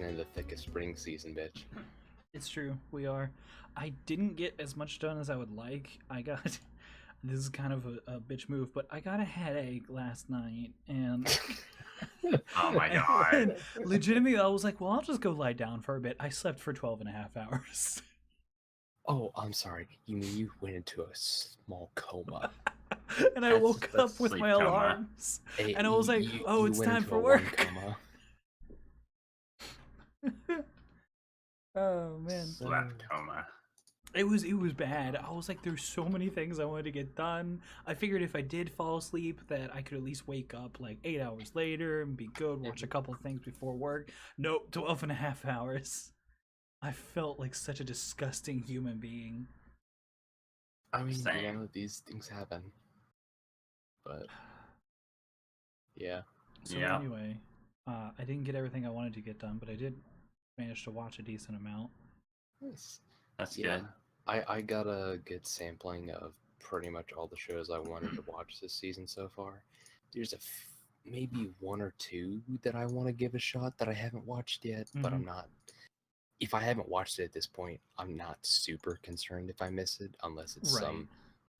fucking in the thick of spring season, bitch. It's true, we are. I didn't get as much done as I would like. I got this is kind of a bitch move, but I got a headache last night, and Oh my and god. legitimately, I was like, well, I'll just go lie down for a bit. I slept for 12 and a half hours. Oh, I'm sorry. You mean you went into a small coma? And I woke That's up with sleep my coma. alarms, and I was like, you oh, it's went time into for a work. coma. Oh man, Slept coma. it was bad. I was like, there's so many things I wanted to get done. I figured if I did fall asleep that I could at least wake up like 8 hours later and be good, watch a couple of things before work. Nope, 12 and a half hours. I felt like such a disgusting human being. I mean, Same. these things happen. But yeah. So Yeah. anyway, I didn't get everything I wanted to get done, but I did manage to watch a decent amount. Nice. That's Yeah. good. I got a good sampling of pretty much all the shows I wanted to watch this season so far. There's maybe one or two that I want to give a shot that I haven't watched yet, but I'm not. If I haven't watched it at this point, I'm not super concerned if I miss it, unless it's Right. some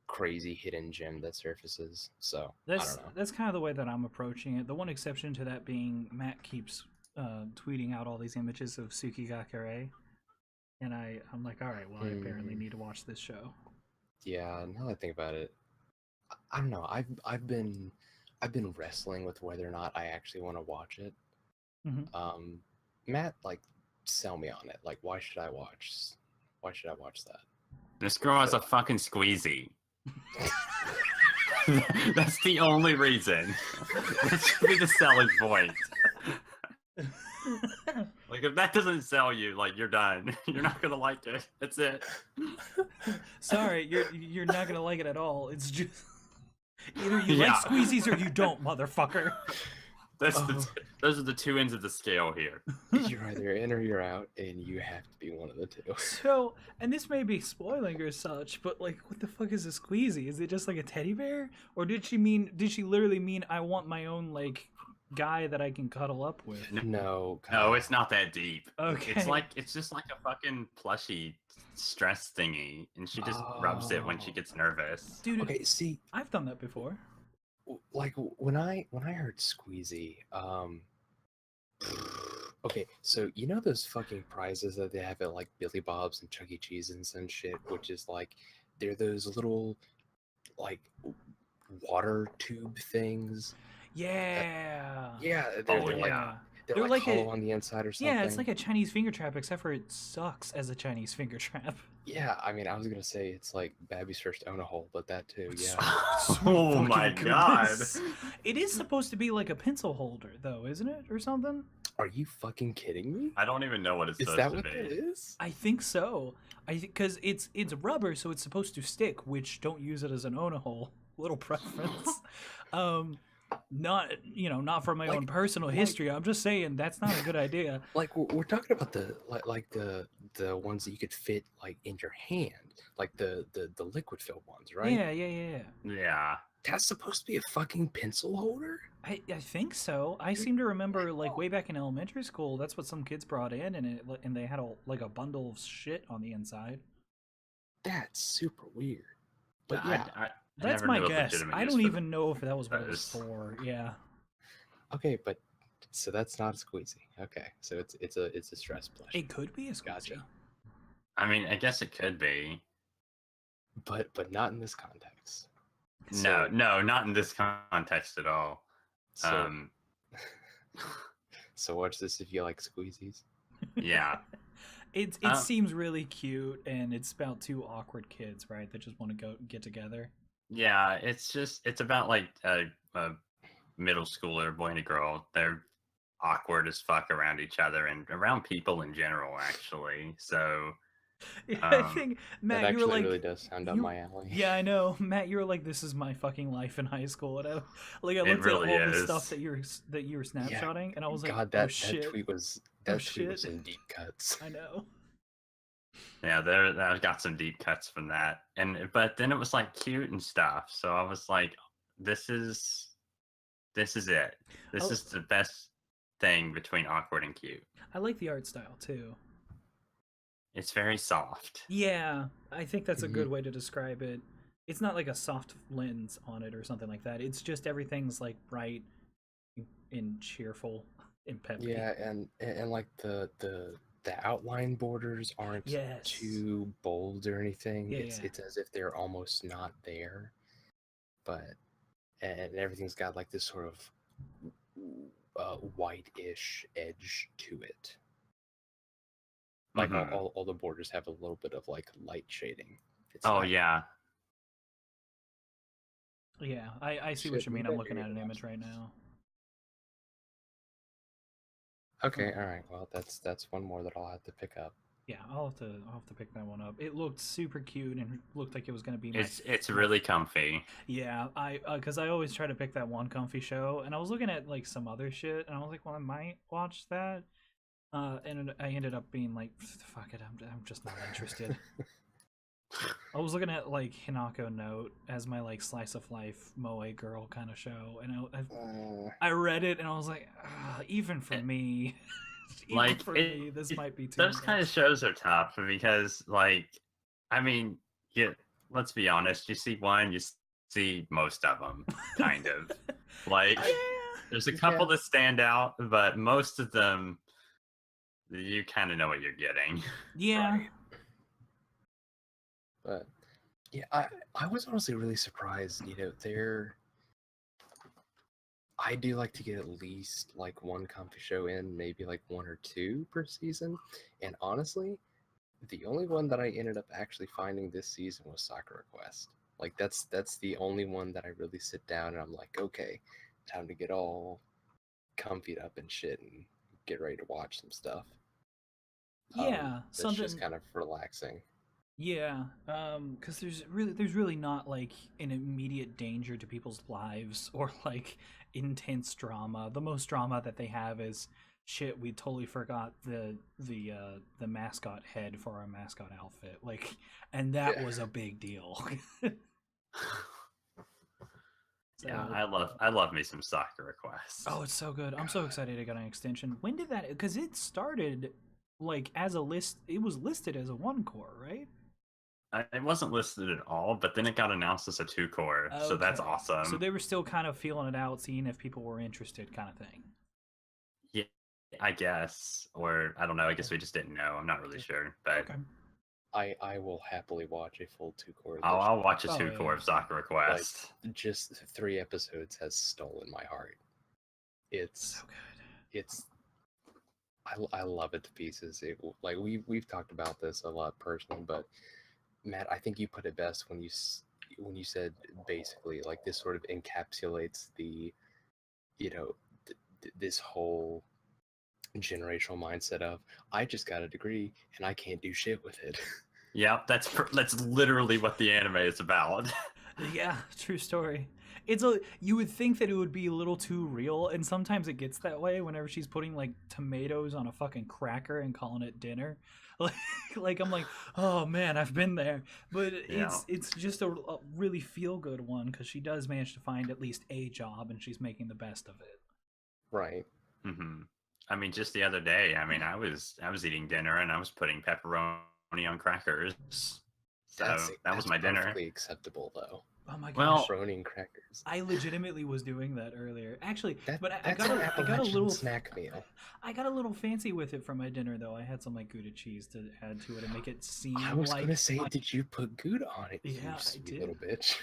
crazy hidden gem that surfaces. So I don't know. That's kind of the way that I'm approaching it. The one exception to that being Matt keeps tweeting out all these images of Tsuki ga Kirei, and I'm like, all right, well, I apparently need to watch this show. Yeah, now that I think about it, I don't know. I've been wrestling with whether or not I actually want to watch it. Matt, like, sell me on it. Like, why should I watch? Why should I watch that? This girl has a fucking squeezy. That's the only reason. That should be the selling point. Like, if that doesn't sell you, like, you're done. You're not gonna like it. That's it. Sorry, you're not gonna like it at all. It's just either you like squeezies or you don't, motherfucker. Those are the two ends of the scale here. You're either in or you're out, and you have to be one of the two. So, and this may be spoiling or such, but like, what the fuck is a squeezy? Is it just like a teddy bear, or did she literally mean I want my own like guy that I can cuddle up with? No, no, it's not that deep. Okay, it's just like a fucking plushie stress thingy, and she just rubs it when she gets nervous. Dude. Okay, see, I've done that before. Like when I heard squeezy, okay, so you know those fucking prizes that they have at like Billy Bob's and Chuck E. Cheese and some shit, which is like they're those little like water tube things. Yeah. They're like hollow on the inside or something. Yeah, it's like a Chinese finger trap, except for it sucks as a Chinese finger trap. Yeah, I mean, I was gonna say it's like Babby's first own a hole, but that too, yeah. Oh my god! It is supposed to be like a pencil holder, though, isn't it, or something? Are you fucking kidding me? I don't even know what it's supposed to be. Is that what it is? I think so. Because it's rubber, so it's supposed to stick. Which don't use it as an own a hole. Little preference. Not for my own personal history. I'm just saying that's not a good idea. Like we're talking about the the ones that you could fit like in your hand, like the liquid filled ones, right? Yeah. That's supposed to be a fucking pencil holder? I think so. I seem to remember like way back in elementary school, that's what some kids brought in, and they had a bundle of shit on the inside. That's super weird. But yeah. That's my guess. I don't even know if that was what it was for. Yeah. Okay, but so that's not a squeezy. Okay, so it's a stress plush. It could be a squeezy. Gotcha. I mean, I guess it could be, but not in this context. No, not in this context at all. So, so watch this if you like squeezies. Yeah. It seems really cute, and it's about two awkward kids, right? That just want to get together. Yeah, it's about like a middle schooler, boy and a girl. They're awkward as fuck around each other and around people in general, actually. So I think Matt, that you were like, really does sound up my alley. Yeah, I know, Matt. You were like, "This is my fucking life in high school," and I looked at all the stuff that you were snapshotting, and I was like, "God, that tweet was in deep cuts." I know. Yeah, I got some deep cuts from that, but then it was like cute and stuff. So I was like, "This is it. This is the best thing between awkward and cute. I like the art style too. It's very soft. Yeah, I think that's a Mhm. good way to describe it. It's not like a soft lens on it or something like that. It's just everything's like bright and cheerful and peppy. Yeah, and like the outline borders aren't Yes. too bold or anything. Yeah, It's yeah. it's as if they're almost not there, but and everything's got like this sort of white-ish edge to it. Like Mhm. all the borders have a little bit of like light shading. It's Oh not- yeah. Yeah, I see what Shit, you mean. maybe I'm I looking do at need an to watch image right now. Okay, all right. Well, that's one more that I'll have to pick up. Yeah, I'll have to pick that one up. It looked super cute and looked like it was gonna be my. It's really comfy. Yeah, because I always try to pick that one comfy show, and I was looking at like some other shit, and I was like, well, I might watch that. And I ended up being like, fuck it, I'm just not interested. I was looking at like Hinako Note as my like slice of life moe girl kind of show, and I read it and I was like, even for me, even Like for me, this might be too those much. kind of shows are tough because, like, I mean, let's be honest. You see one, you see most of them, kind of. Like, Yeah. there's a couple that stand out, but most of them, you kind of know what you're getting. Yeah. Right. But yeah, I was honestly really surprised. I do like to get at least like one comfy show in, maybe like one or two per season. And honestly, the only one that I ended up actually finding this season was Sakura Quest. Like that's the only one that I really sit down and I'm like, okay, time to get all comfied up and shit and get ready to watch some stuff. Yeah, That's just kind of relaxing. Yeah, because there's really not like an immediate danger to people's lives or like intense drama. The most drama that they have is shit. We totally forgot the mascot head for our mascot outfit. Like, and that Yeah. was a big deal. Yeah, So- I love me some Sakura Quest. Oh, it's so good. I'm so excited it got an extension. When did that? Because it started like as a list. It was listed as a 1-core, right? It wasn't listed at all, but then it got announced as a 2-core, so that's Okay. awesome. So they were still kind of feeling it out, seeing if people were interested, kind of thing. Yeah, I guess, or I don't know. I guess we just didn't know. I'm not really sure, but Okay. I will happily watch a full 2-core. I'll watch a Oh, 2-core yeah. of Sakura Quest. Like just 3 episodes has stolen my heart. It's So good. it's I love it to pieces. Like we've talked about this a lot personally, but Matt, I think you put it best when you said basically like this sort of encapsulates the this whole generational mindset of I just got a degree and I can't do shit with it. Yeah, that's literally what the anime is about. Yeah, true story. You would think that it would be a little too real, and sometimes it gets that way whenever she's putting like tomatoes on a fucking cracker and calling it dinner. Like I'm like, oh man, I've been there. But Yeah. it's just a really feel good one because she does manage to find at least a job and she's making the best of it. Right. Hmm. I mean, just the other day, I mean, I was eating dinner and I was putting pepperoni on crackers. So that was my dinner. Perfectly acceptable though. Oh my Well, gosh. Pepperoni and crackers. I legitimately was doing that earlier. Actually, but I That's got an a Appalachian little snack meal. I got a little fancy with it for my dinner though. I had some like Gouda cheese to add to it and make it seem I was like gonna say, did you put Gouda on it? Yeah, you I sweet did. little bitch.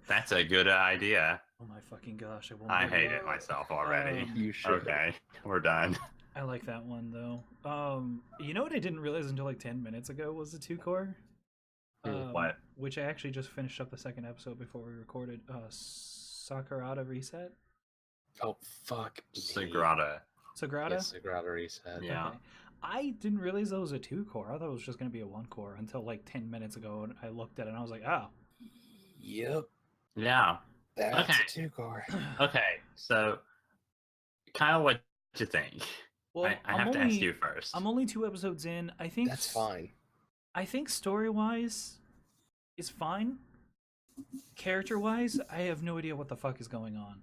that's a good idea. Oh my fucking gosh! I hate it myself already. You should. Okay, we're done. I like that one though. You know what I didn't realize until like 10 minutes ago was the 2-core. What? Which I actually just finished up the second episode before we recorded. Sagrada Reset. Oh fuck. me. Sagrada. Sagrada. Yes, Sagrada Reset. Yeah. Okay. I didn't realize that was a 2-core. I thought it was just gonna be a 1-core until like 10 minutes ago, and I looked at it and I was like, oh. Yep. Yeah. That's Okay. a 2-core. Okay. So, Kyle, what you think? Well, I have to ask you first. I'm only 2 episodes in. I think That's fine. I think story-wise is fine. Character-wise, I have no idea what the fuck is going on.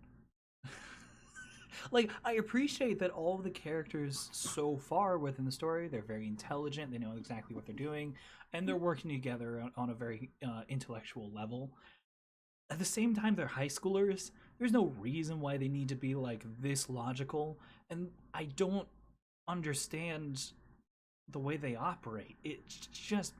Like, I appreciate that all of the characters so far within the story, they're very intelligent, they know exactly what they're doing, and they're working together on a very intellectual level. At the same time, they're high schoolers. There's no reason why they need to be like this logical, and I don't understand the way they operate. It just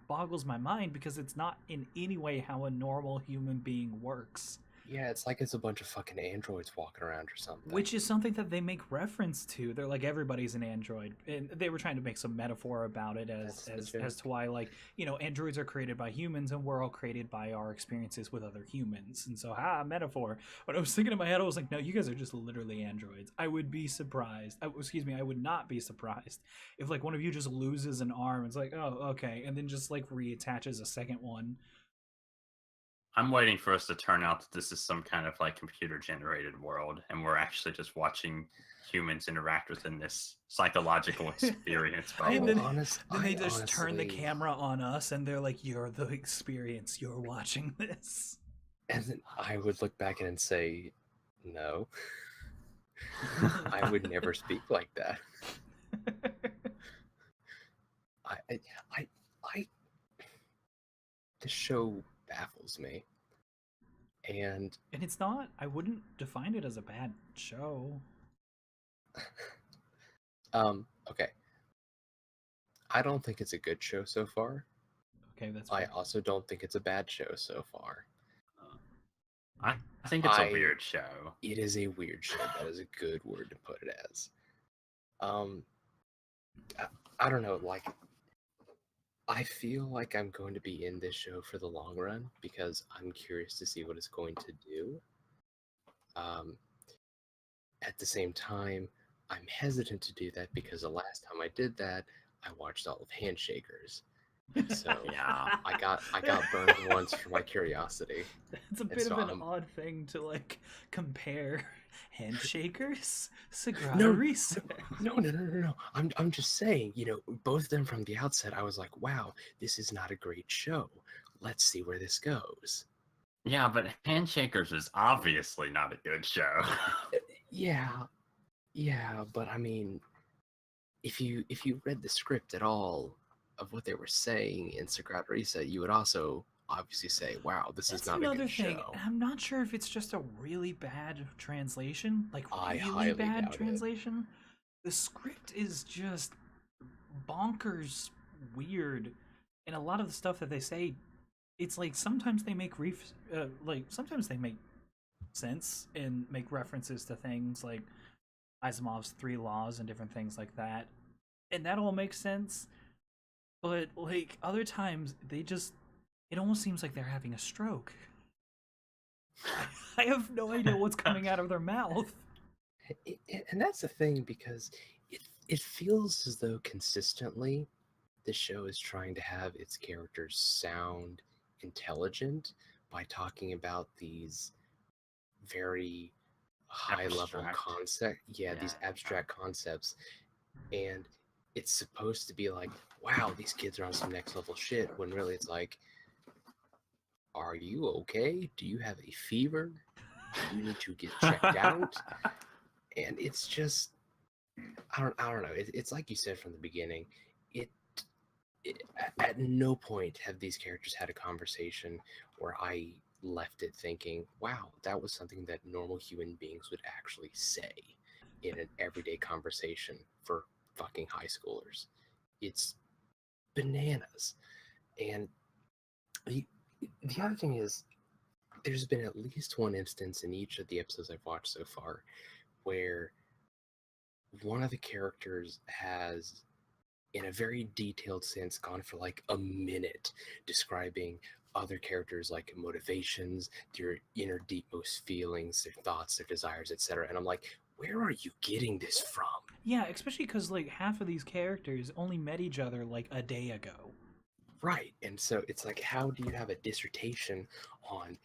boggles my mind because it's not in any way how a normal human being works. Yeah, it's like it's a bunch of fucking androids walking around or something. Which is something that they make reference to. They're like, everybody's an android, and they were trying to make some metaphor about it as to why, like, you know, androids are created by humans and we're all created by our experiences with other humans, and so metaphor. But I was thinking in my head, I was like, no, you guys are just literally androids. I would be surprised. I would not be surprised if like one of you just loses an arm and it's like, oh, okay, and then just like reattaches a second one. I'm waiting for us to turn out that this is some kind of like computer generated world, and we're actually just watching humans interact within this psychological experience. And then, honestly, they just turn the camera on us, and they're like, "You're the experience. You're watching this." And then I would look back and say, "No, I would never speak like that." This show baffles me, and it's not. I wouldn't define it as a bad show. Okay. I don't think it's a good show so far. Okay, that's I fair. also don't think it's a bad show so far. I think it's a weird show. It is a weird show. That is a good word to put it as. I don't know, like, I feel like I'm going to be in this show for the long run because I'm curious to see what it's going to do. At the same time, I'm hesitant to do that because the last time I did that, I watched all of Handshakers. So Yeah, I got burned once for my curiosity. It's a bit of an odd thing to like compare Handshakers, Sagrada Reset. No. I'm just saying, you know, both of them from the outset, I was like, wow, this is not a great show. Let's see where this goes. yeah, but Handshakers is obviously not a good show. Yeah, but I mean, if you read the script at all of what they were saying in Sagrada Reset, you would also obviously say, wow, this is not a good thing. show. I'm not sure if it's just a really bad translation, like I really highly bad doubt translation. The script is just bonkers weird, and a lot of the stuff that they say, it's like sometimes they make sometimes they make sense and make references to things like Asimov's 3 laws and different things like that, and that all makes sense. But like other times, it almost seems like they're having a stroke. I have no idea what's coming out of their mouth. And that's the thing, because it feels as though consistently the show is trying to have its characters sound intelligent by talking about these very high level concepts. Yeah, these abstract concepts. And it's supposed to be like, wow, these kids are on some next level shit, when really it's like, are you okay? Do you have a fever? Do you need to get checked out? And it's just, I don't know. It's like you said from the beginning. At no point have these characters had a conversation where I left it thinking, wow, that was something that normal human beings would actually say in an everyday conversation for fucking high schoolers. It's bananas. And the other thing is, there's been at least one instance in each of the episodes I've watched so far where one of the characters has, in a very detailed sense, gone for like a minute describing other characters' like motivations, their inner deepmost feelings, their thoughts, their desires, etc. And I'm like, where are you getting this from? Yeah, especially because like half of these characters only met each other like a day ago. Right. And so it's like, how do you have a dissertation on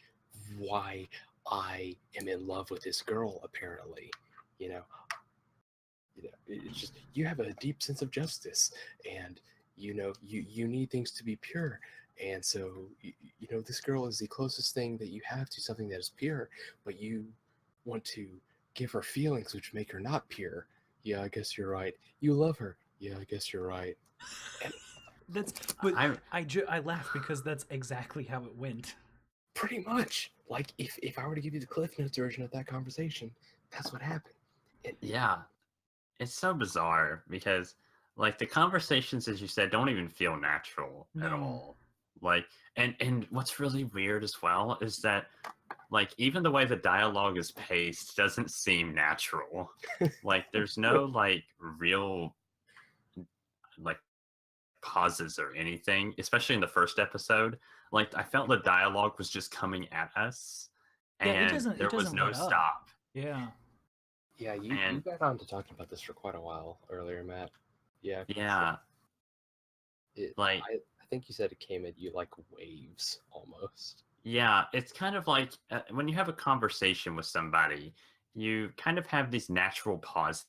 why I am in love with this girl, apparently? You know, it's just, you have a deep sense of justice, and you know, you need things to be pure, and so you know, this girl is the closest thing that you have to something that is pure, but you want to give her feelings which make her not pure. Yeah, I guess you're right. You love her. Yeah, I guess you're right. And But I I laugh because that's exactly how it went. pretty much, like, if I were to give you the Cliff Notes version of that conversation, that's what happened. yeah, it's so bizarre because like the conversations, as you said, don't even feel natural at No. all. Like, and what's really weird as well is that like even the way the dialogue is paced doesn't seem natural. Like there's no like real like pauses or anything, especially in the first episode. Like I felt the dialogue was just coming at us Yeah, it and doesn't there was no let up. stop. Yeah. Yeah, you And got on to talking about this for quite a while earlier, Matt. Yeah. yeah, like I think you said it came at you like waves almost. yeah, it's kind of like when you have a conversation with somebody, you kind of have these natural pauses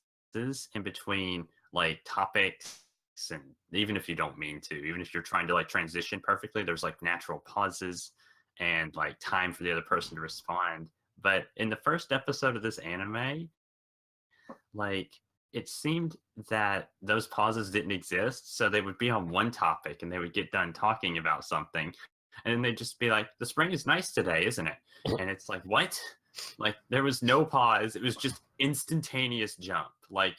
in between like topics, and even if you don't mean to, even if you're trying to like transition perfectly, there's like natural pauses and like time for the other person to respond. But in the first episode of this anime, like it seemed that those pauses didn't exist, so they would be on one topic and they would get done talking about something and then they'd just be like, the spring is nice today, isn't it? And it's like, what? Like there was no pause, it was just instantaneous jump. Like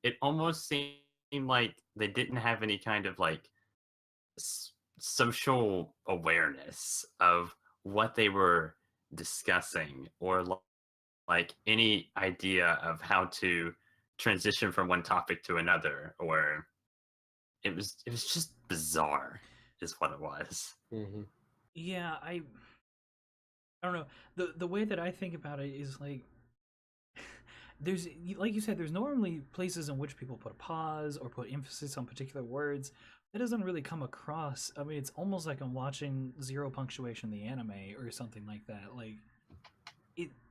it almost seemed like they didn't have any kind of like social awareness of what they were discussing or like any idea of how to transition from one topic to another, or it was just bizarre is what it was. Mm-hmm. Yeah, I don't know. The way that I think about it is like there's like you said, there's normally places in which people put a pause or put emphasis on particular words. That doesn't really come across. I mean, it's almost like I'm watching Zero Punctuation the anime or something like that. Like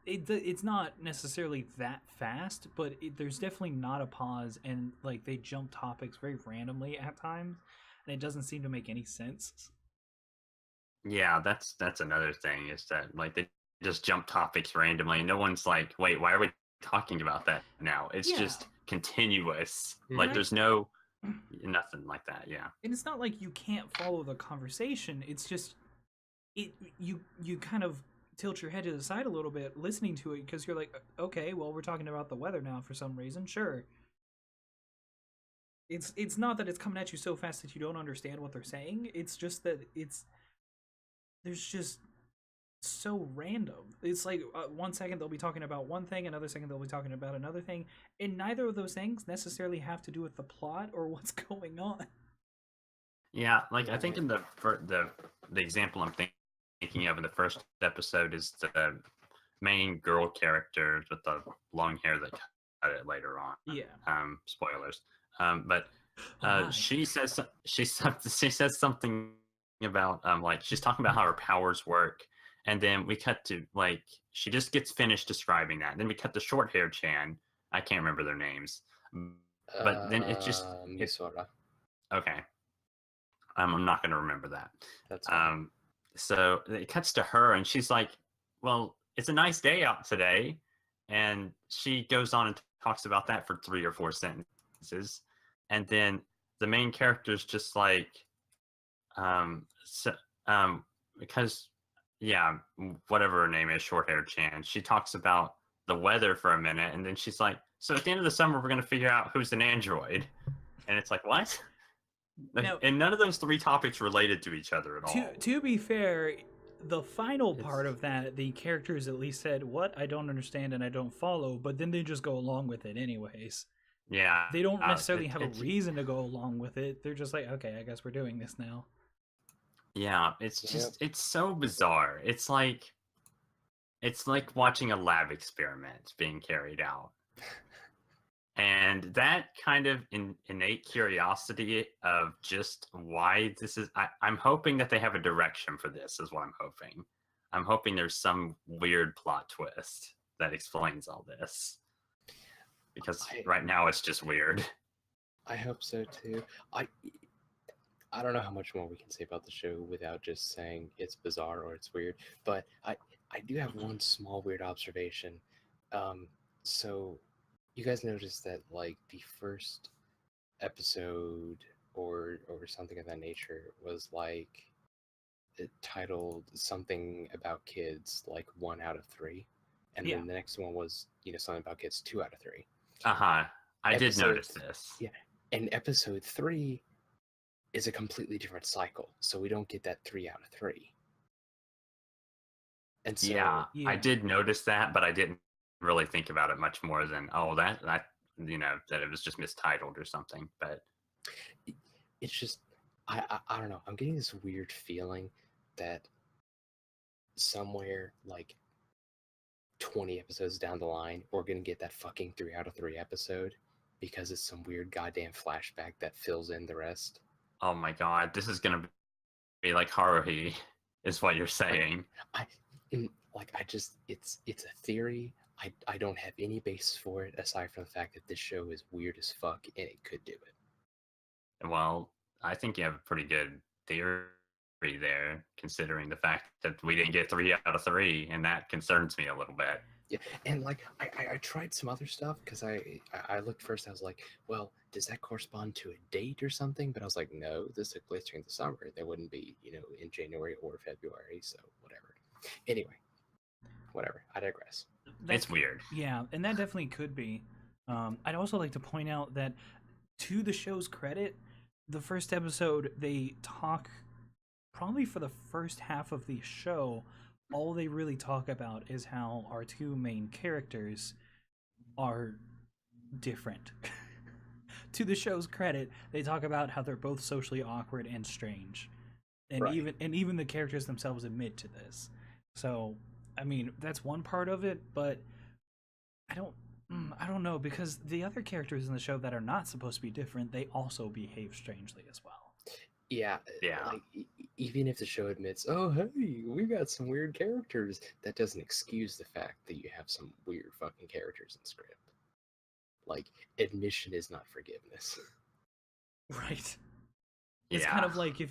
it's not necessarily that fast, but there's definitely not a pause, and like they jump topics very randomly at times, and it doesn't seem to make any sense. Yeah, that's another thing is that like they just jump topics randomly. No one's like, wait, why are we talking about that now? It's Yeah. just continuous. Mhm. Like there's no nothing like that. Yeah. And it's not like you can't follow the conversation. It's just you kind of tilt your head to the side a little bit listening to it because you're like, okay, well, we're talking about the weather now for some reason. Sure. It's not that it's coming at you so fast that you don't understand what they're saying. It's just that there's just so random. It's like 1 second they'll be talking about one thing, another second they'll be talking about another thing, and neither of those things necessarily have to do with the plot or what's going on. Yeah, like I think in the example I'm thinking of in the first episode is the main girl character with the long hair that cut it later on. Yeah. Spoilers. But Oh my. she says something about like she's talking about how her powers work, and then we cut to like she just gets finished describing that. And then we cut to short hair Chan. I can't remember their names, but then it just Misora. okay. I'm not going to remember that. That's fine. So it cuts to her, and she's like, "Well, it's a nice day out today," and she goes on and talks about that for 3 or 4 sentences, and then the main character is just like, so, because yeah, whatever her name is, short hair Chan. She talks about the weather for a minute, and then she's like, "So at the end of the summer, we're going to figure out who's an android," and it's like, what? Now, And none of those 3 topics related to each other at all. to be fair, the final part of that, the characters at least said, "What? I don't understand and I don't follow," but then they just go along with it anyways. Yeah, They don't necessarily have a reason to go along with it. They're just like, "Okay, I guess we're doing this now." Yeah, it's just it's so bizarre. It's like watching a lab experiment being carried out. And that kind of innate curiosity of just why this is, I'm hoping that they have a direction for this, is what I'm hoping. I'm hoping there's some weird plot twist that explains all this. Because right now it's just weird. I hope so too. I don't know how much more we can say about the show without just saying it's bizarre or it's weird, but I do have one small weird observation. So you guys noticed that like the first episode or something of that nature was like it titled something about kids, like 1 out of 3, and Yeah. then the next one was something about kids 2 out of 3. Uh-huh. I did Episode notice this. Yeah, and episode 3 is a completely different cycle, so we don't get that 3 out of 3. And so Yeah, I Yeah. did notice that, but I didn't really think about it much more than that that it was just mistitled or something. But it's just I don't know. I'm getting this weird feeling that somewhere like 20 episodes down the line, we're gonna get that fucking 3 out of 3 episode because it's some weird goddamn flashback that fills in the rest. oh my god, this is gonna be like Haruhi, is what you're saying. I just it's a theory. I don't have any basis for it aside from the fact that this show is weird as fuck and it could do it. Well, I think you have a pretty good theory there, considering the fact that we didn't get 3 out of 3, and that concerns me a little bit. Yeah, and like I tried some other stuff because I looked first. I was like, well, does that correspond to a date or something? But I was like, no, this took place during the summer. There wouldn't be in January or February, so whatever. Anyway, whatever. I digress. It's weird. Yeah, and that definitely could be. I'd also like to point out that, to the show's credit, the first episode, they talk, probably for the first half of the show, all they really talk about is how our two main characters are different. To the show's credit, they talk about how they're both socially awkward and strange. And Right. even the characters themselves admit to this. So, I mean, that's one part of it, but I don't know, because the other characters in the show that are not supposed to be different, they also behave strangely as well. Yeah, Yeah. like even if the show admits, oh hey, we got some weird characters, that doesn't excuse the fact that you have some weird fucking characters in script. Like, admission is not forgiveness. Right. It's kind of like if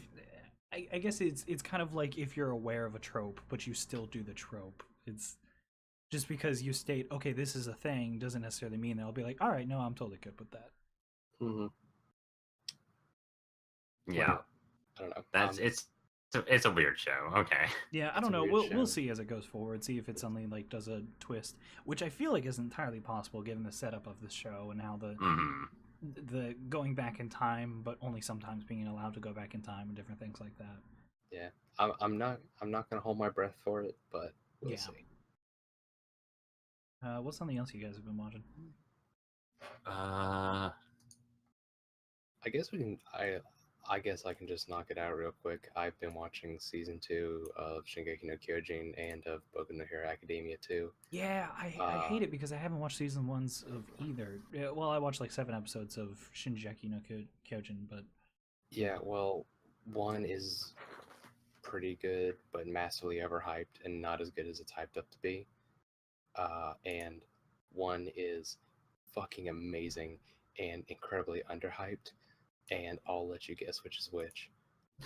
I guess it's kind of like if you're aware of a trope but you still do the trope. It's just because you state, okay, this is a thing, doesn't necessarily mean they'll be like, all right, no, I'm totally good with that. Mm-hmm. Yeah, I don't know. that's it's a weird show. Okay. Yeah, I It's don't a know. weird We'll show. see as it goes forward. See if it suddenly like does a twist, which I feel like is entirely possible given the setup of the show and how the going back in time, but only sometimes being allowed to go back in time and different things like that. Yeah, I'm not gonna hold my breath for it, but we'll Yeah. see. What's something else you guys have been watching? I guess we can. I guess I can just knock it out real quick. I've been watching season 2 of Shingeki no Kyojin and of Boku no Hero Academia too. Yeah, I hate it because I haven't watched season 1s of either. Well, I watched like 7 episodes of Shingeki no Kyojin, but Yeah, well, 1 is pretty good, but massively overhyped and not as good as it's hyped up to be. And 1 is fucking amazing and incredibly underhyped. And I'll let you guess which is which.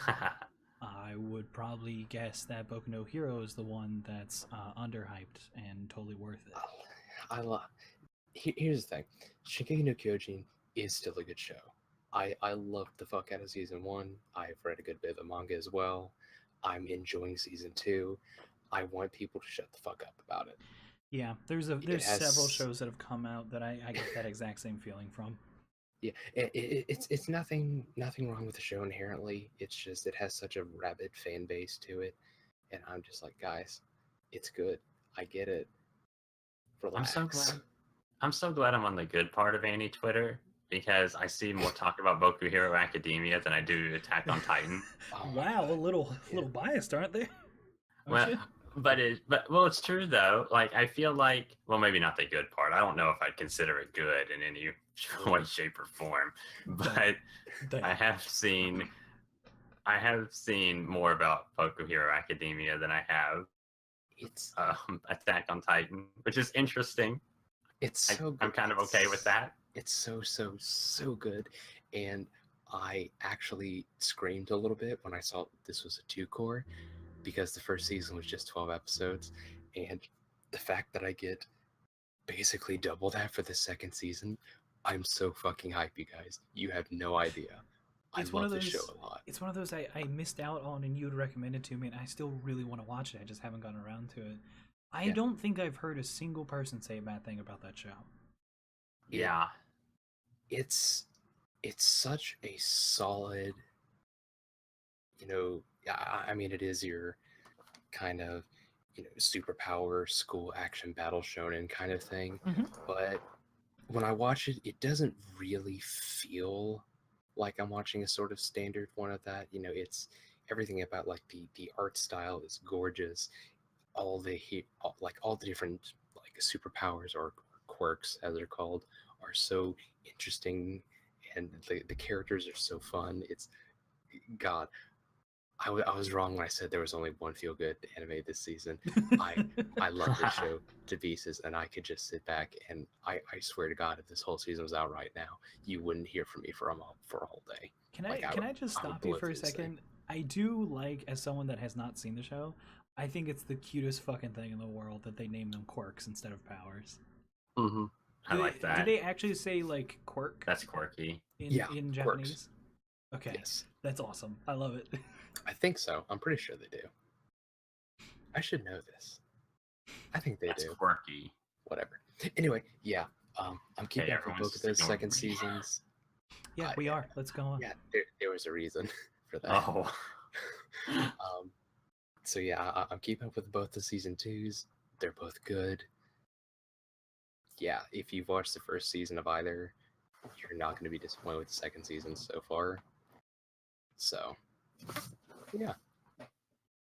I would probably guess that Boku no Hero is the one that's underhyped and totally worth it. I love. Here's the thing, Shingeki no Kyojin is still a good show. I loved the fuck out of season 1. I've read a good bit of the manga as well. I'm enjoying season 2. I want people to shut the fuck up about it. Yeah, there's several shows that have come out that I get that exact same feeling from. Yeah, it's nothing wrong with the show inherently. It's just it has such a rabid fan base to it, and I'm just like, guys, it's good. I get it. Relax. I'm so glad I'm on the good part of Annie Twitter, because I see more talk about Boku Hero Academia than I do Attack on Titan. Oh Wow, a little biased, aren't they? Well, well, it's true though. Like, I feel like, well, maybe not the good part. I don't know if I'd consider it good in any way, shape, or form. But I have seen more about Boku Hero Academia than I have It's Attack on Titan, which is interesting. it's so good. I'm kind of okay with that. It's so good, and I actually screamed a little bit when I saw this was a 2-core, because the first season was just 12 episodes, and the fact that I get basically double that for the second season. I'm so fucking hype, you guys. You have no idea. I It's one love of this show those. a lot. It's one of those I missed out on, and you would recommend it to me, and I still really want to watch it. I just haven't gotten around to it. I Yeah. don't think I've heard a single person say a bad thing about that show. Yeah. It's such a solid, I mean, it is your kind of, superpower school action battle shonen kind of thing. Mhm. But when I watch it, it doesn't really feel like I'm watching a sort of standard one of that. It's everything about like the art style is gorgeous. All the different like superpowers or quirks as they're called are so interesting, and the characters are so fun. It's God. I was wrong when I said there was only one feel good anime this season. I love this show to pieces, and I could just sit back and I swear to God, if this whole season was out right now, you wouldn't hear from me for a whole day. Can Like, I just I would stop you blow for a through this thing. second? I do like, as someone that has not seen the show, I think it's the cutest fucking thing in the world that they name them quirks instead of powers. Mm-hmm. I like that. Do they actually say like quirk That's quirky. in Yeah, in quirks. Japanese? Okay, Yes, that's awesome. I love it. I think so. I'm pretty sure they do. I should know this. I think they That's do. quirky. Whatever. Anyway, yeah. I'm keeping up with everyone's both of those ignoring second me. seasons. Yeah, we are. Let's go on. Yeah, there was a reason for that. Oh. So yeah, I'm keeping up with both the season 2s. They're both good. Yeah, if you've watched the first season of either, you're not going to be disappointed with the second season so far. So, yeah.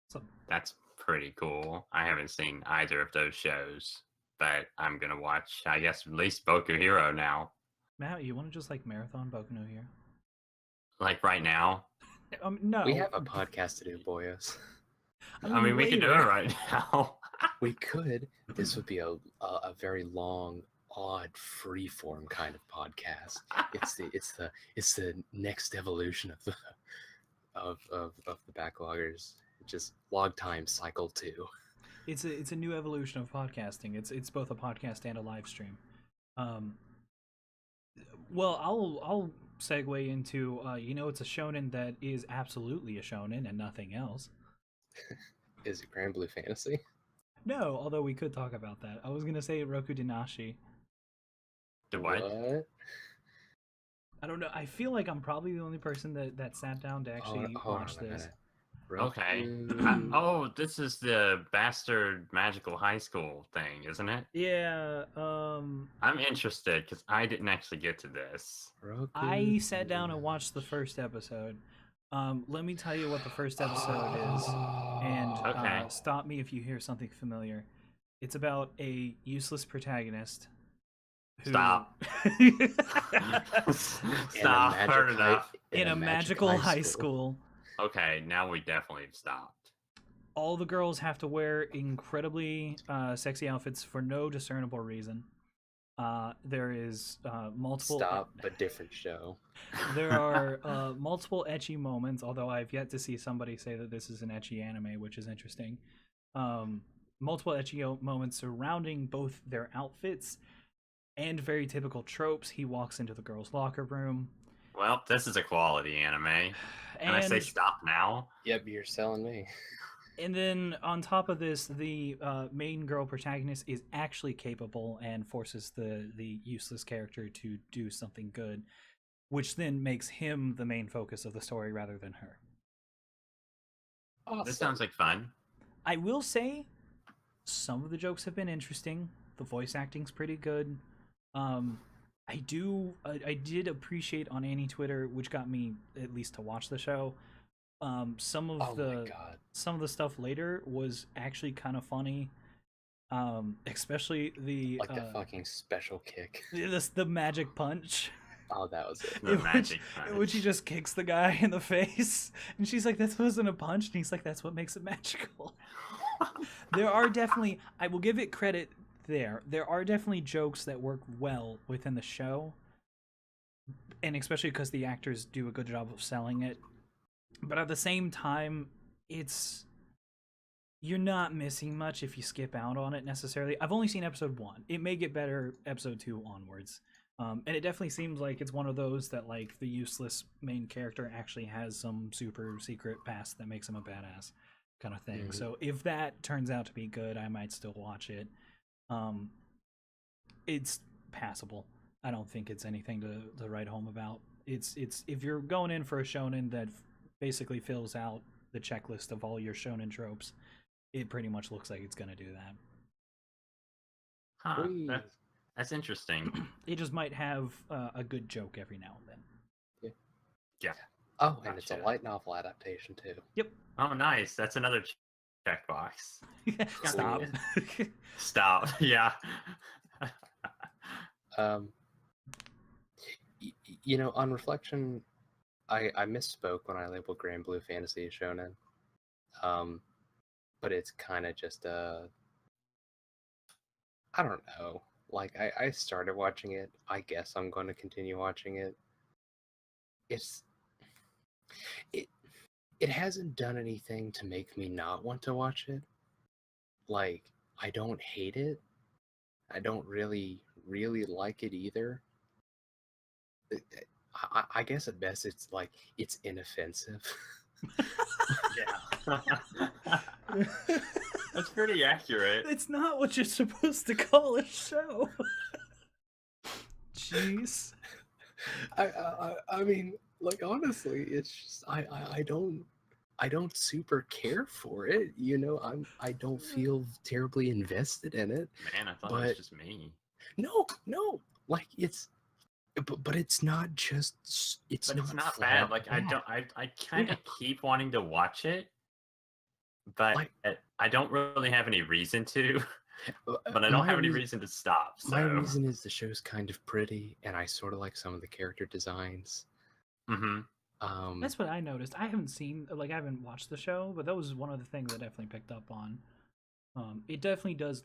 So That's pretty cool. I haven't seen either of those shows, but I'm gonna watch, I guess, at least Boku Hero now. Matt, you want to just like marathon Boku no Hero? Like right now. No. We have a podcast to do, boyos. I mean, we can do it later. right now. We could. This would be a very long, odd, freeform kind of podcast. It's the next evolution of the of the backloggers. Just log time cycle 2. It's a new evolution of podcasting. It's both a podcast and a live stream. Well, I'll segue into it's a shonen that is absolutely a shonen and nothing else. Is it Granblue Fantasy? No, although we could talk about that. I was gonna say Rokudenashi. The what? I don't know. I feel like I'm probably the only person that sat down to actually watch this. Okay. Roku- Oh, this is the Bastard Magical High School thing, isn't it? Yeah. I'm interested because I didn't actually get to this. I sat down and watched the first episode. Let me tell you what the first episode is, and Okay. stop me if you hear something familiar. It's about a useless protagonist. Who... Stop. Stop. Heard enough. In a magical high school. Okay, now we definitely have stopped. All the girls have to wear incredibly sexy outfits for no discernible reason. There is multiple. Stop, but different show. There are multiple ecchi moments, although I've yet to see somebody say that this is an ecchi anime, which is interesting. Multiple ecchi moments surrounding both their outfits and very typical tropes. He walks into the girls' locker room. Well, this is a quality anime. Can I say stop now? Yep, you're selling me. And then on top of this, the main girl protagonist is actually capable and forces the useless character to do something good, which then makes him the main focus of the story rather than her. Awesome. This sounds like fun. I will say some of the jokes have been interesting. The voice acting's pretty good. I did appreciate on Annie Twitter, which got me at least to watch the show. Some of the stuff later was actually kind of funny. Especially the fucking special kick. The magic punch. Oh, that was it. The magic punch. In which he just kicks the guy in the face, and she's like, "That wasn't a punch," and he's like, "That's what makes it magical." There are definitely, I will give it credit. There are definitely jokes that work well within the show, and especially because the actors do a good job of selling it. But at the same time, it's You're not missing much if you skip out on it necessarily. I've only seen episode 1. It may get better episode 2 onwards. And it definitely seems like it's one of those that like the useless main character actually has some super secret past that makes him a badass kind of thing. So if that turns out to be good, I might still watch it. It's passable. I don't think it's anything to write home about. It's if you're going in for a shonen that basically fills out the checklist of all your shonen tropes, it pretty much looks like it's gonna do that. Huh. That's interesting. It just might have a good joke every now and then. Yeah. Oh, and it's a light novel adaptation too. Yep. Oh, nice. That's another checkbox. Stop. Stop. Yeah. On reflection, I misspoke when I labeled Granblue fantasy a shonen. But it's kind of just I don't know. Like I started watching it. I guess I'm going to continue watching it. It hasn't done anything to make me not want to watch it. Like, I don't hate it. I don't really like it either. I guess at best it's like it's inoffensive. Yeah. That's pretty accurate. It's not what you're supposed to call a show. Jeez. I mean, like, honestly, it's just I don't super care for it. I don't feel terribly invested in it. Man, I thought it was just me. No, like but it's not just it's not bad. Like I kind of keep wanting to watch it, but Like- I don't really have any reason to. But I don't have any reason to stop. So. My reason is the show's kind of pretty, and I sort of like some of the character designs. Mm-hmm. That's what I noticed. I haven't watched the show, but that was one of the things I definitely picked up on. It definitely does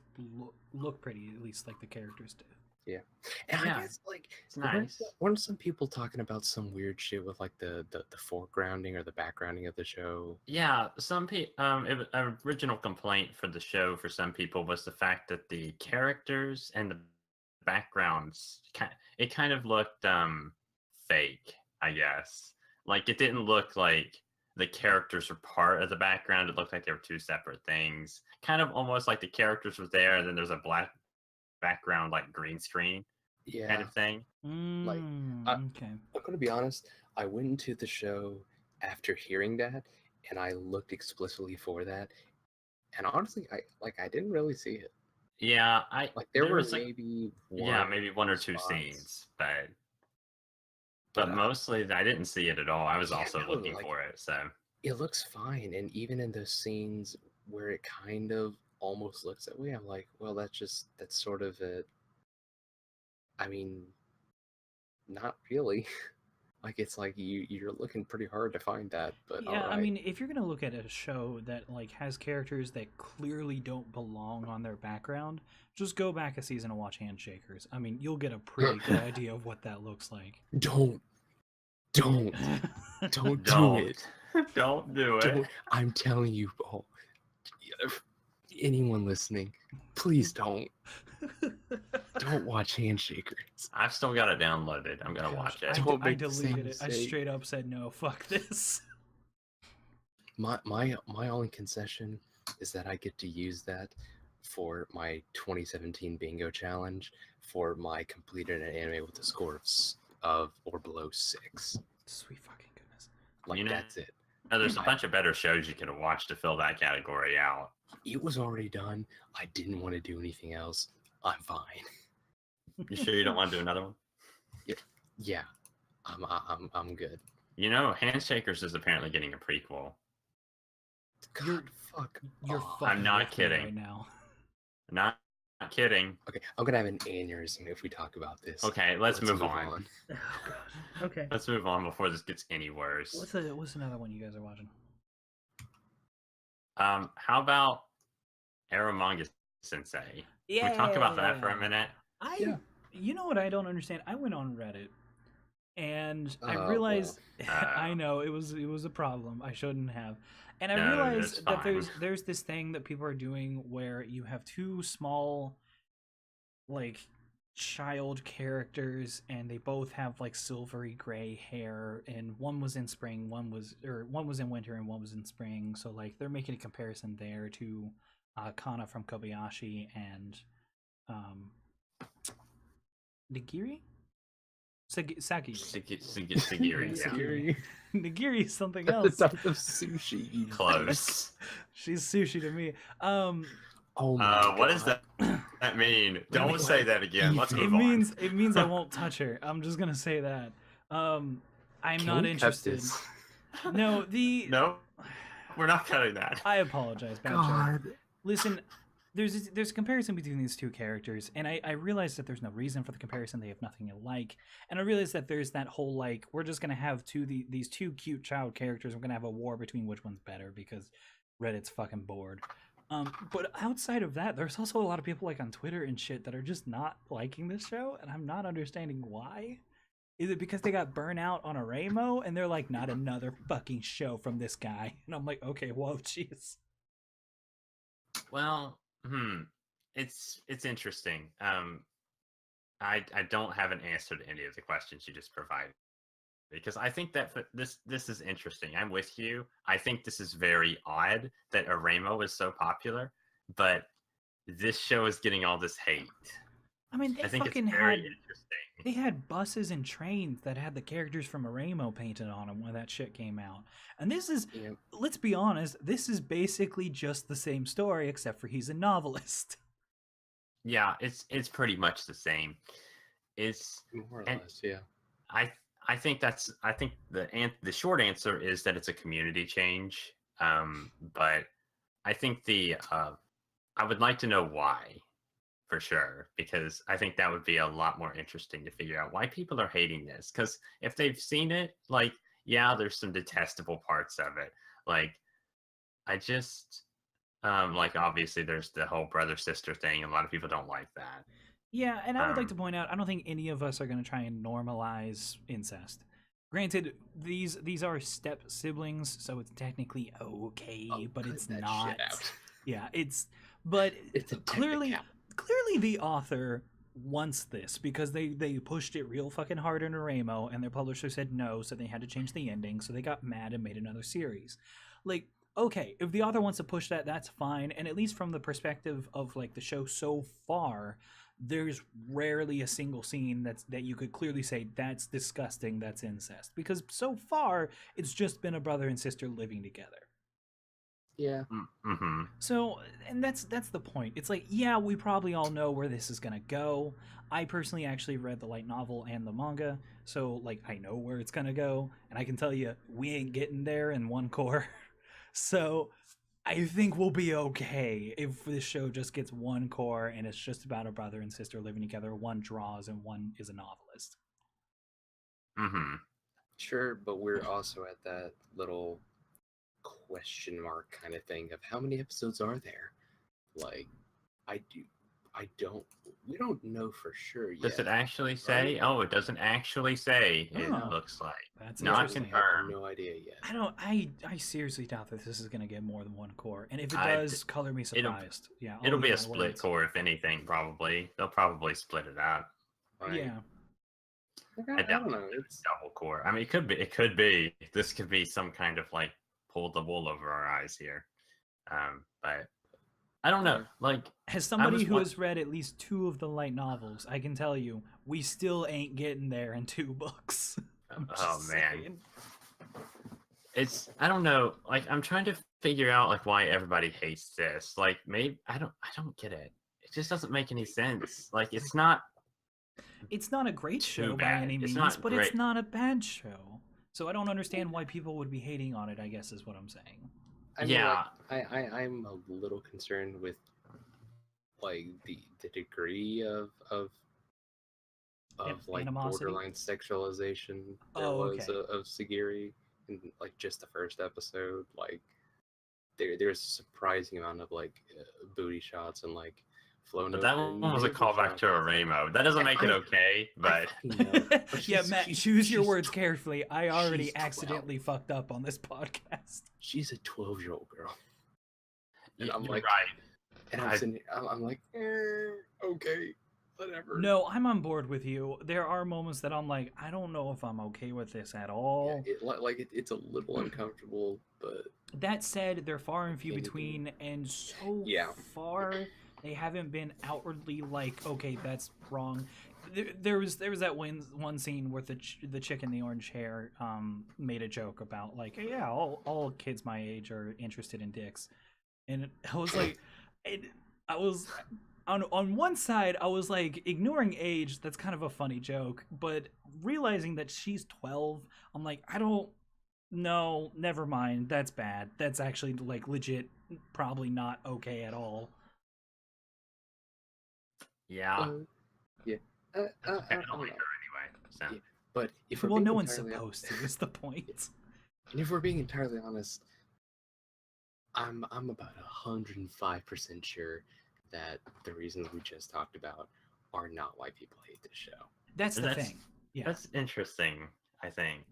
look pretty, at least like the characters do. Yeah, and Yeah, I guess like it's nice. weren't some people talking about some weird shit with like the foregrounding or the backgrounding of the show? Yeah, some people. An original complaint for the show for some people was the fact that the characters and the backgrounds it kind of looked fake. I guess like it didn't look like the characters were part of the background. It looked like they were two separate things. Kind of almost like the characters were there, and then there's a black background, like green screen kind of thing. Okay. I'm gonna be honest. I went into the show after hearing that, and I looked explicitly for that. And honestly, I didn't really see it. Yeah, there were was, maybe maybe one or two scenes, but mostly I didn't see it at all. I was also looking for it, so it looks fine. And even in those scenes where it kind of almost looks that way, I'm like, well, that's sort of it. I mean, not really. Like, it's like you're looking pretty hard to find that, but yeah, right. I mean, if you're gonna look at a show that like has characters that clearly don't belong on their background, just go back a season and watch Handshakers. I mean, you'll get a pretty good idea of what that looks like. Don't do it. Don't do it. I'm telling you, Paul. Anyone listening, please don't watch Handshakers. I've still got it downloaded. I'm gonna watch it. I deleted it. I straight up said no. Fuck this. My only concession is that I get to use that for my 2017 bingo challenge for my completed an anime with a score of or below 6. Sweet fucking goodness. Like, that's it. No, there's a bunch of better shows you could have watched to fill that category out. It was already done. I didn't want to do anything else. I'm fine. You sure you don't want to do another one? Yeah. I'm good. Handshakers is apparently getting a prequel. God, fuck. You're fucking I'm not kidding. right now. Not kidding. Okay, I'm gonna have an aneurysm if we talk about this. Okay, let's move on. Oh, God. Okay. Let's move on before this gets any worse. What's another one you guys are watching? How about Eromanga-sensei? Yeah. Can we talk about that for a minute? You know what I don't understand? I went on Reddit And I Well. realized I know it was a problem. I shouldn't have. And I No, that's realized that fine. there's this thing that people are doing where you have two small like child characters and they both have like silvery gray hair, and one was in spring, one was in winter and one was in spring. So like they're making a comparison there to Kana from Kobayashi and um Nigiri? Sagiri. Sagiri, yeah. Sagiri. Nigiri is something The else. type of sushi. you Close. She's sushi to me. Oh my What does God. that mean? Don't say that again. Let's move on. It means I won't touch her. I'm just gonna say that. I'm Can not we cut interested. this? No, No, we're not cutting that. I apologize, bad joke. God. Listen, there's a comparison between these two characters, and I realize that there's no reason for the comparison. They have nothing alike, and I realize that there's that whole like we're just gonna have these two cute child characters. We're gonna have a war between which one's better because Reddit's fucking bored. But outside of that, there's also a lot of people like on Twitter and shit that are just not liking this show, and I'm not understanding why. Is it because they got burnt out on Aramo and they're like, not another fucking show from this guy? And I'm like, okay, whoa, jeez. Well, it's interesting. I don't have an answer to any of the questions you just provided because I think that this is interesting. I'm with you. I think this is very odd that Aramo is so popular, but this show is getting all this hate. I mean, I think it's fucking very had interesting. they had buses and trains that had the characters from Aramo painted on them when that shit came out. And this is, Yep. let's be honest, this is basically just the same story except for he's a novelist. Yeah, it's pretty much the same. It's More or and less, yeah. I think the short answer is that it's a community change. But I think I would like to know why, for sure, because I think that would be a lot more interesting to figure out why people are hating this. Because if they've seen it, like, yeah, there's some detestable parts of it. Like, I just like obviously there's the whole brother sister thing. A lot of people don't like that. Yeah, and I would like to point out, I don't think any of us are going to try and normalize incest. Granted, these are step siblings, so it's technically okay, Oh, but cut it's that not. shit out. Yeah, but It's a clearly technicality. the author wants this because they pushed it real fucking hard in Aramo and their publisher said no, so they had to change the ending, so they got mad and made another series. Like, okay, if the author wants to push that, that's fine, and at least from the perspective of like the show so far, there's rarely a single scene that you could clearly say that's disgusting, that's incest, because so far it's just been a brother and sister living together. Yeah. Mm-hmm. So, and that's the point. It's like, yeah, we probably all know where this is gonna go. I personally actually read the light novel and the manga, so like I know where it's gonna go, and I can tell you we ain't getting there in one core. So I think we'll be okay if this show just gets one core and it's just about a brother and sister living together. One draws and one is a novelist. Mm-hmm. Sure, but we're also at that little question mark kind of thing of how many episodes are there? Like, we don't know for sure yet. Does it actually say? right? Oh, it doesn't actually say. It Oh. looks like That's not interesting. I have confirmed. no idea yet. I seriously doubt that this is gonna get more than one core. And if it I- does, color me surprised. Yeah, I'll It'll be eat a my split words. core, if anything. Probably they'll probably split it out. Right? Yeah. Like, I I doubt don't know. they'll do a It's double core. I mean, it could be. It could be. This could be some kind of like pull the wool over our eyes here. But I don't know. Yeah. Like, As somebody was who won- has read at least 2 of the light novels, I can tell you we still ain't getting there in 2 books. I'm oh just man, saying. it's I don't know. Like, I'm trying to figure out like why everybody hates this. Like, maybe I don't get it. It just doesn't make any sense. Like, it's not. It's not a great Too show by bad. any It's means, not but great. it's not a bad show. So I don't understand why people would be hating on it, I guess is what I'm saying. I mean, Yeah. like, I'm a little concerned with like the degree of like Animosity? borderline sexualization there Oh, was okay. of Sagiri in like just the first episode. Like there's a surprising amount of like booty shots and like flown But over. that and one was a hit the callback to a front. Ramo. That doesn't make it okay, but fucking know, but Yeah, she's- Matt, she's- choose your she's words tw- carefully. I already she's 12. accidentally fucked up on this podcast. She's a 12-year-old girl. And I'm you're like, right. and I'm sitting, I'm like, okay, whatever. No, I'm on board with you. There are moments that I'm like, I don't know if I'm okay with this at all. Yeah, it's a little uncomfortable, but That said, they're far and few Can't between, and so Yeah. far they haven't been outwardly like, okay, that's wrong. There was that one scene where the chick in the orange hair made a joke about like, yeah, all kids my age are interested in dicks, and I was like, I was on one side I was like, ignoring age, that's kind of a funny joke, but realizing that she's 12, I'm like, I don't. No, never mind. That's bad. That's actually like legit, probably not okay at all. Yeah. yeah. I I don't don't like know. her anyway. So. Yeah. But if we're Well, being no one's entirely supposed to. Is the point? And if we're being entirely honest, I'm about 105% sure that the reasons we just talked about are not why people hate this show. That's the thing. Yeah. That's interesting, I think.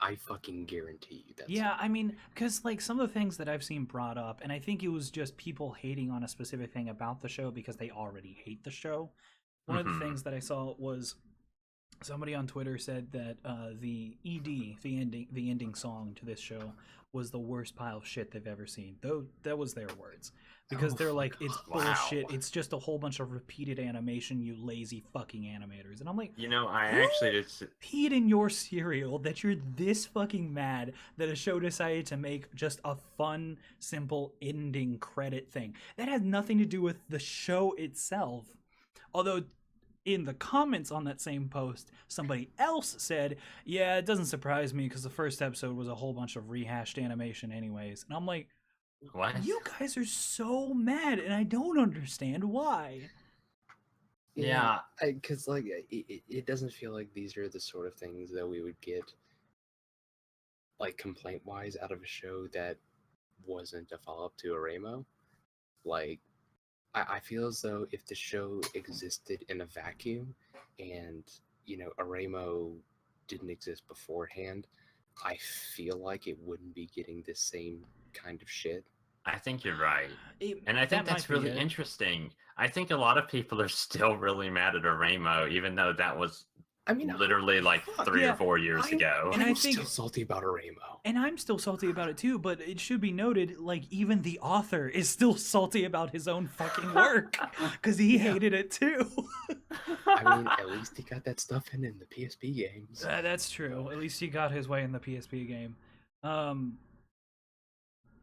I fucking guarantee you that's Yeah, I mean, because like some of the things that I've seen brought up, and I think it was just people hating on a specific thing about the show because they already hate the show. One of the things that I saw was somebody on Twitter said that the ED, the ending song to this show, was the worst pile of shit they've ever seen. Though that was their words, because they're like, it's bullshit. It's just a whole bunch of repeated animation, you lazy fucking animators. And I'm like, You know, I actually just peed in your cereal that you're this fucking mad that a show decided to make just a fun, simple ending credit thing. That has nothing to do with the show itself. Although in the comments on that same post, somebody else said, yeah, it doesn't surprise me because the first episode was a whole bunch of rehashed animation anyways. And I'm like, what? you guys are so mad and I don't understand why. Yeah. Because like it doesn't feel like these are the sort of things that we would get like complaint wise out of a show that wasn't a follow-up to a Ramo. Like I feel as though if the show existed in a vacuum and a Ramo didn't exist beforehand, I feel like it wouldn't be getting this same kind of shit. I think you're right. And I That think that's might be really it. interesting. I think a lot of people are still really mad at Ramo, even though that was I mean, literally like 3 yeah, or 4 years ago. and I I'm think- still salty about a Ramo. And I'm still salty about it too, but it should be noted, like, even the author is still salty about his own fucking work, because he hated it too. I mean, at least he got that stuff in the PSP games. That's true. At least he got his way in the PSP game.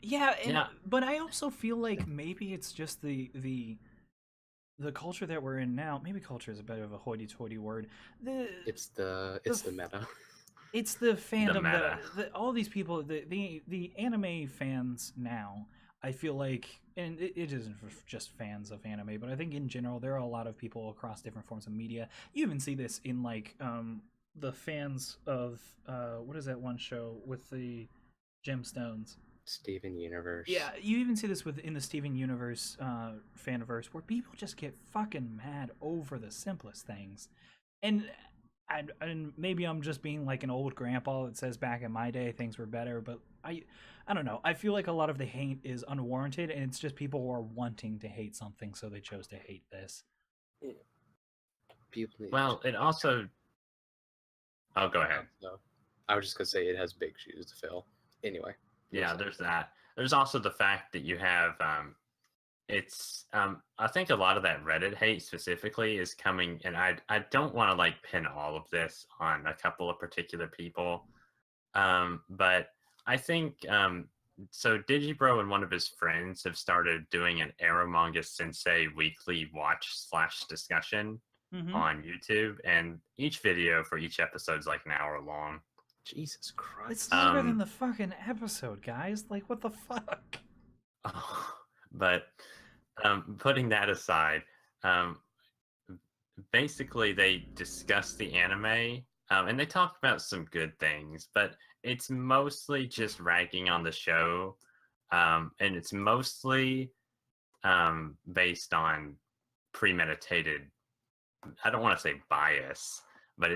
Yeah, but I also feel like maybe it's just the culture that we're in now. Maybe culture is a bit of a hoity-toity word. It's the meta. It's the fandom meta. that all these people, the anime fans now, I feel like, and it isn't for just fans of anime, but I think in general there are a lot of people across different forms of media. You even see this in like the fans of what is that one show with the gemstones? Steven Universe. Yeah, you even see this within the Steven Universe fanverse, where people just get fucking mad over the simplest things, and maybe I'm just being like an old grandpa that says back in my day things were better, but I don't know. I feel like a lot of the hate is unwarranted, and it's just people who are wanting to hate something, so they chose to hate this. Yeah. People need Well, it also. Oh, go ahead. So, I was just gonna say it has big shoes to fill. Anyway. Yeah, there's that. There's also the fact that you have I think a lot of that Reddit hate specifically is coming, and I don't want to like pin all of this on a couple of particular people, but I think so Digibro and one of his friends have started doing an Eromanga-sensei weekly watch/discussion on YouTube, and each video for each episode is like an hour long. Jesus Christ. It's longer than the fucking episode, guys. Like, what the fuck? But putting that aside, basically they discuss the anime and they talk about some good things, but it's mostly just ragging on the show, and it's mostly based on premeditated. I don't want to say bias, but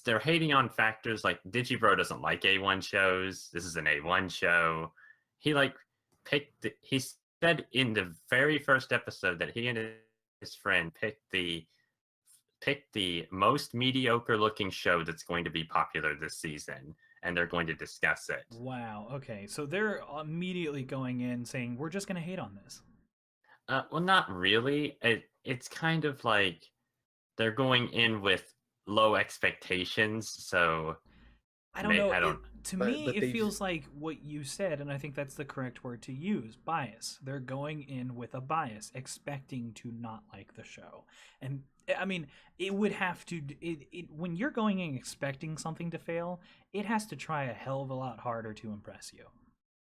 they're hating on factors like Digibro doesn't like A1 shows. This is an A1 show. He he said in the very first episode that he and his friend picked the most mediocre looking show that's going to be popular this season, and they're going to discuss it. Wow. Okay. So they're immediately going in saying we're just going to hate on this. Well, not really. It's kind of like they're going in with low expectations, so I don't know. To but me, it they feels like what you said, and I think that's the correct word to use, bias. They're going in with a bias, expecting to not like the show. And, I mean, it would have to... when you're going in expecting something to fail, it has to try a hell of a lot harder to impress you.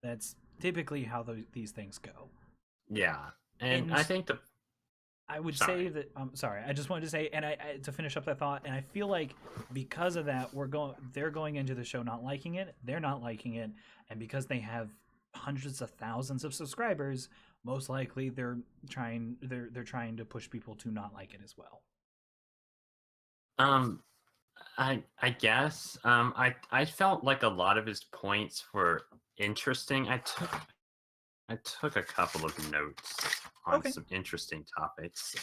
That's typically how these things go. Yeah. And I think I would say that I'm sorry. I just wanted to say, and I to finish up that thought, and I feel like because of that, they're going into the show not liking it. They're not liking it, and because they have hundreds of thousands of subscribers, most likely they're trying to push people to not like it as well. I guess I felt like a lot of his points were interesting. I took a couple of notes on some interesting topics.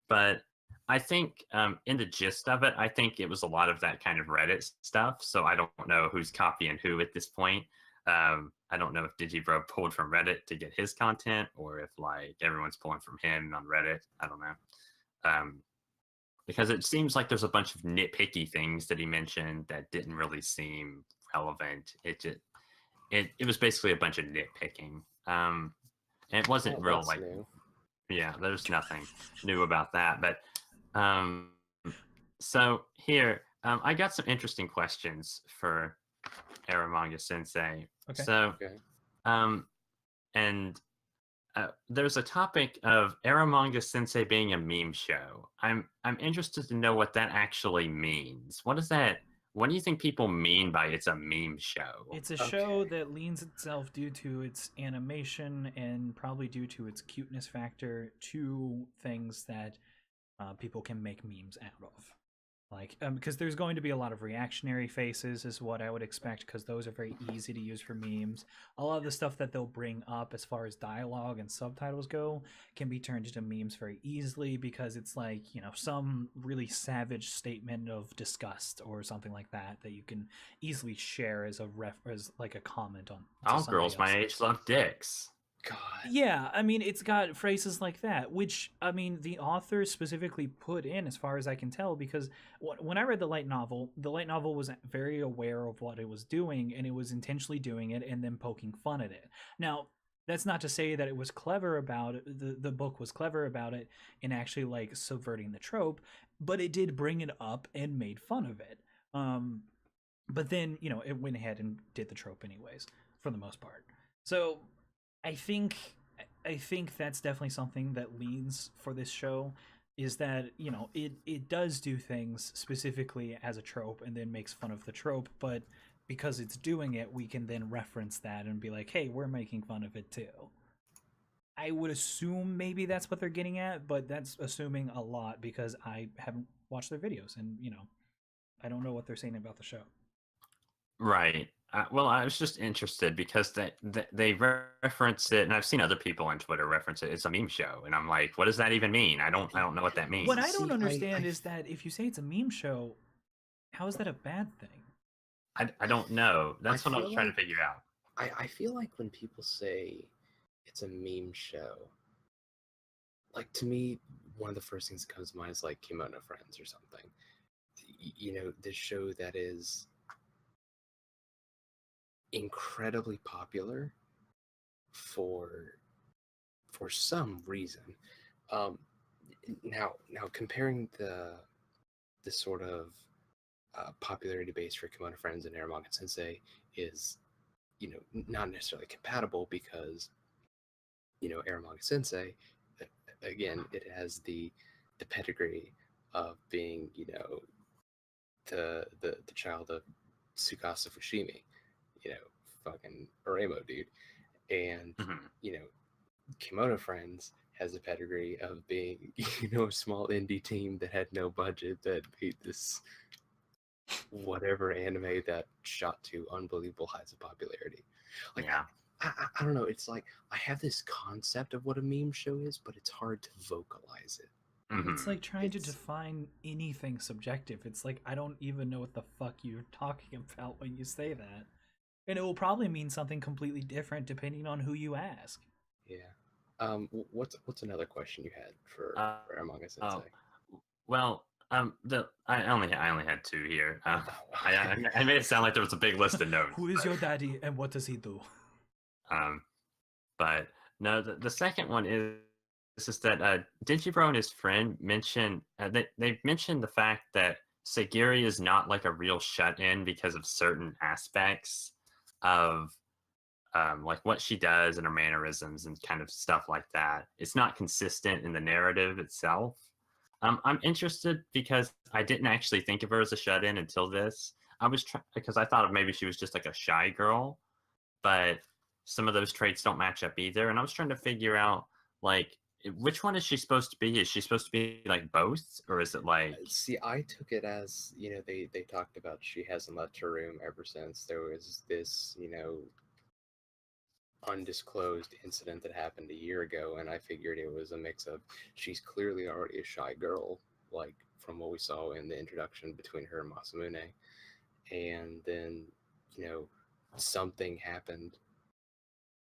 But I think in the gist of it, I think it was a lot of that kind of Reddit stuff. So I don't know who's copying who at this point. I don't know if Digibro pulled from Reddit to get his content, or if like everyone's pulling from him on Reddit. I don't know. Because it seems like there's a bunch of nitpicky things that he mentioned that didn't really seem relevant. It was basically a bunch of nitpicking. And it wasn't real like new. Yeah, there's nothing new about that. But so here, I got some interesting questions for Eromanga-sensei. Okay. So and there's a topic of Eromanga-sensei being a meme show. I'm interested to know what that actually means. What do you think people mean by it's a meme show? It's a show that leans itself due to its animation and probably due to its cuteness factor to things that people can make memes out of. Like, because there's going to be a lot of reactionary faces is what I would expect, because those are very easy to use for memes. A lot of the stuff that they'll bring up as far as dialogue and subtitles go can be turned into memes very easily, because it's like, some really savage statement of disgust or something like that you can easily share as as like a comment on. All girls my age love dicks. God. Yeah, I mean, it's got phrases like that, which, I mean, the author specifically put in, as far as I can tell, because when I read the light novel was very aware of what it was doing, and it was intentionally doing it and then poking fun at it. Now, that's not to say that it was clever about it, the book was clever about it in actually, like, subverting the trope, but it did bring it up and made fun of it. But then, it went ahead and did the trope anyways, for the most part. So I think that's definitely something that leans for this show, is that it does do things specifically as a trope and then makes fun of the trope, but because it's doing it, we can then reference that and be like, hey, we're making fun of it too. I would assume maybe that's what they're getting at, but that's assuming a lot because I haven't watched their videos and I don't know what they're saying about the show. Right. Well, I was just interested because they reference it, and I've seen other people on Twitter reference it. It's a meme show, and I'm like, what does that even mean? I don't know what that means. What I don't understand is that if you say it's a meme show, how is that a bad thing? I don't know. That's what I was trying to figure out. I feel like when people say it's a meme show, like, to me, one of the first things that comes to mind is like Kimono Friends or something. This show that is incredibly popular for some reason. Now comparing the sort of popularity base for Kimono Friends and Eromanga-sensei is not necessarily compatible, because Eromanga-sensei, again, it has the pedigree of being the child of Tsukasa Fushimi, fucking Oremo dude. And, Kimono Friends has a pedigree of being, a small indie team that had no budget that made this whatever anime that shot to unbelievable heights of popularity. Like, Yeah. I don't know. It's like I have this concept of what a meme show is, but it's hard to vocalize it. It's like trying to It's- define anything subjective. It's like I don't even know what the fuck you're talking about when you say that. And it will probably mean something completely different depending on who you ask. Yeah. What's another question you had for Eromanga-sensei? Well, I only had two here. I made it sound like there was a big list of notes. Who is your daddy and what does he do? But no, the second one is just that Digibro and his friend mentioned they mentioned the fact that Sagiri is not like a real shut-in because of certain aspects of like what she does and her mannerisms and kind of stuff like that. It's not consistent in the narrative itself. I'm interested because I didn't actually think of her as a shut-in until this. I was because I thought maybe she was just like a shy girl, but some of those traits don't match up either. And I was trying to figure out like which one is she supposed to be? Is she supposed to be like both, or is it like? See, I took it as they talked about she hasn't left her room ever since there was this undisclosed incident that happened a year ago, and I figured it was a mix of she's clearly already a shy girl, like from what we saw in the introduction between her and Masamune, and then something happened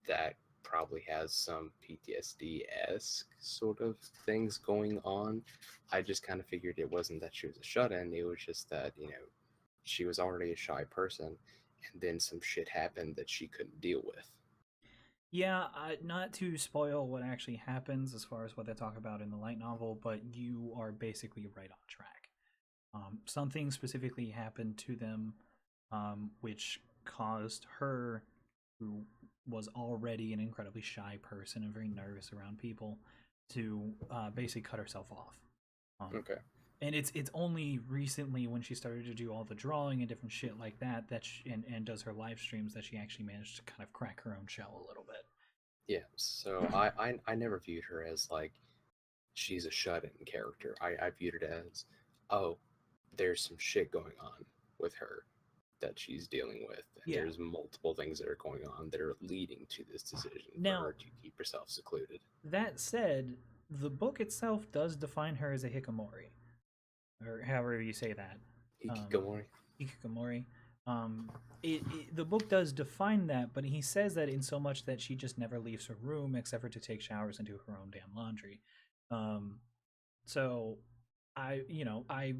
that probably has some PTSD-esque sort of things going on. I just kind of figured it wasn't that she was a shut-in, it was just that she was already a shy person, and then some shit happened that she couldn't deal with. Yeah, not to spoil what actually happens as far as what they talk about in the light novel, but you are basically right on track. Something specifically happened to them, which caused her, who was already an incredibly shy person and very nervous around people, to basically cut herself off. Okay. And it's only recently when she started to do all the drawing and different shit like that and does her live streams that she actually managed to kind of crack her own shell a little bit. Yeah, so I never viewed her as like she's a shut-in character. I viewed it as, oh, there's some shit going on with her that she's dealing with. And there's multiple things that are going on that are leading to this decision for her to keep herself secluded. That said, the book itself does define her as a hikikomori, or however you say that. Hikikomori. Hikikomori. The book does define that, but he says that in so much that she just never leaves her room except for to take showers and do her own damn laundry. So I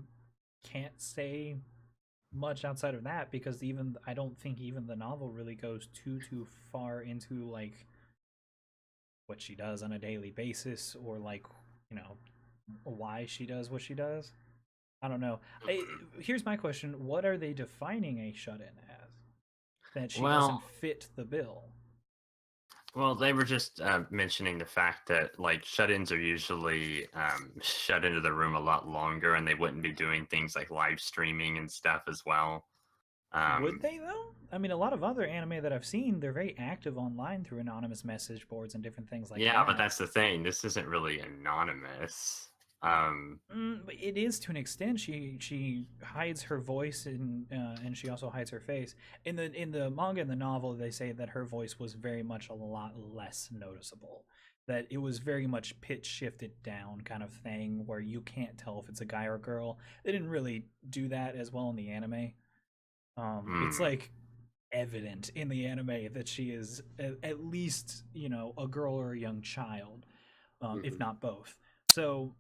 can't say much outside of that because I don't think even the novel really goes too far into like what she does on a daily basis or like why she does what she does. I don't know. Here's my question: what are they defining a shut-in as? That she doesn't fit the bill. Well, they were just mentioning the fact that like shut-ins are usually shut into the room a lot longer, and they wouldn't be doing things like live streaming and stuff as well. Would they though? I mean, a lot of other anime that I've seen, they're very active online through anonymous message boards and different things like that. Yeah, but that's the thing. This isn't really anonymous. But it is to an extent. She hides her voice and she also hides her face. In the manga and the novel, they say that her voice was very much a lot less noticeable. That it was very much pitch shifted down kind of thing where you can't tell if it's a guy or a girl. They didn't really do that as well in the anime. It's like evident in the anime that she is at least a girl or a young child, if not both. So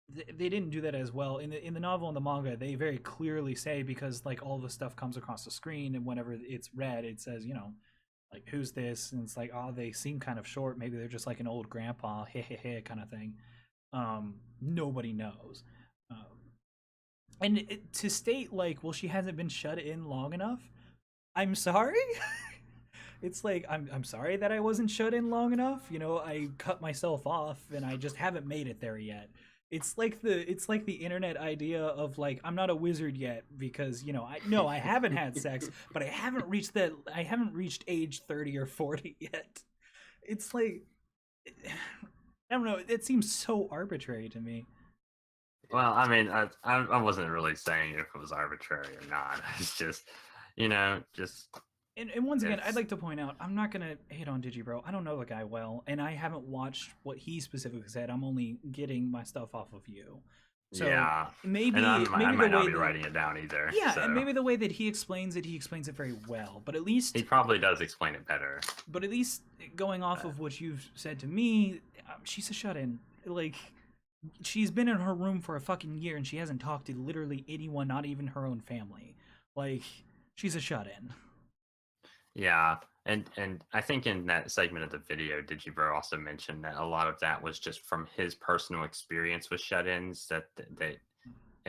they didn't do that as well in the novel and the manga. They very clearly say, because like all the stuff comes across the screen and whenever it's read it says like who's this, and it's like, oh, they seem kind of short, maybe they're just like an old grandpa kind of thing. Nobody knows. And to state like, well, she hasn't been shut in long enough, I'm sorry. It's like, I'm sorry that I wasn't shut in long enough. I cut myself off and I just haven't made it there yet. It's like the internet idea of like, I'm not a wizard yet because I haven't had sex, but I haven't reached age 30 or 40 yet. It's like I don't know. It seems so arbitrary to me. Well, I mean, I wasn't really saying if it was arbitrary or not. It's just, just And once again, I'd it's like to point out, I'm not gonna hate on Digibro. I don't know the guy well, and I haven't watched what he specifically said. I'm only getting my stuff off of you. So yeah, and maybe I maybe the might not way be that writing it down either. yeah, and So maybe the way that he explains it very well. But at least he probably does explain it better. going off of what you've said to me, she's a shut-in. Like she's been in her room for a fucking year and she hasn't talked to literally anyone, not even her own family. Like she's a shut-in. Yeah, and I think in that segment of the video, Digibro also mentioned that a lot of that was just from his personal experience with shut-ins. That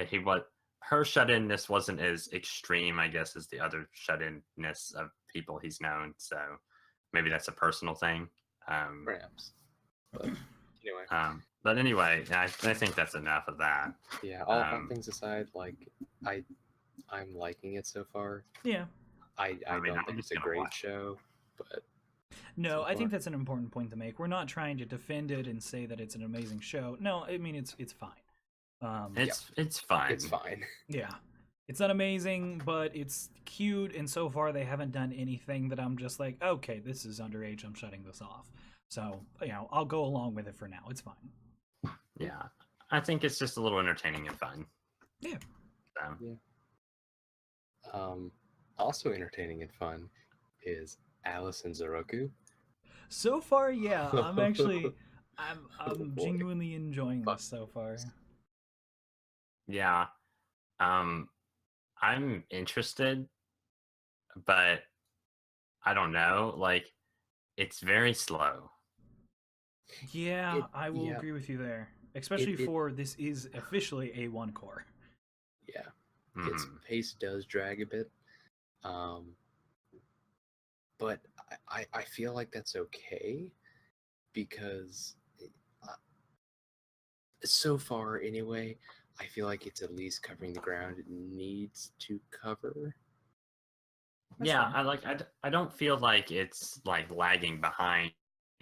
he was her shut-inness wasn't as extreme, I guess, as the other shut-inness of people he's known. So maybe that's a personal thing. Perhaps. But anyway, I think that's enough of that. Yeah, all things aside, like I'm liking it so far. Yeah. I mean, don't I'm think just it's a gonna great watch. show, but No, so I think far. that's an important point to make. We're not trying to defend it and say that it's an amazing show. No, I mean it's fine. It's fine. It's fine. Yeah. It's not amazing, but it's cute, and so far they haven't done anything that I'm just like, okay, this is underage, I'm shutting this off. So, I'll go along with it for now. It's fine. Yeah, I think it's just a little entertaining and fun. Yeah. So. Yeah. Also entertaining and fun is Alice and Zoroku. So far, yeah, I'm actually I'm boy. genuinely enjoying this so far. Yeah. I'm interested, but I don't know. Like, it's very slow. Yeah, I will agree with you there. Especially for this is officially a one core. Yeah. Its pace does drag a bit. But I feel like that's okay because so far anyway, I feel like it's at least covering the ground it needs to cover. That's yeah, fair. I don't feel like it's like lagging behind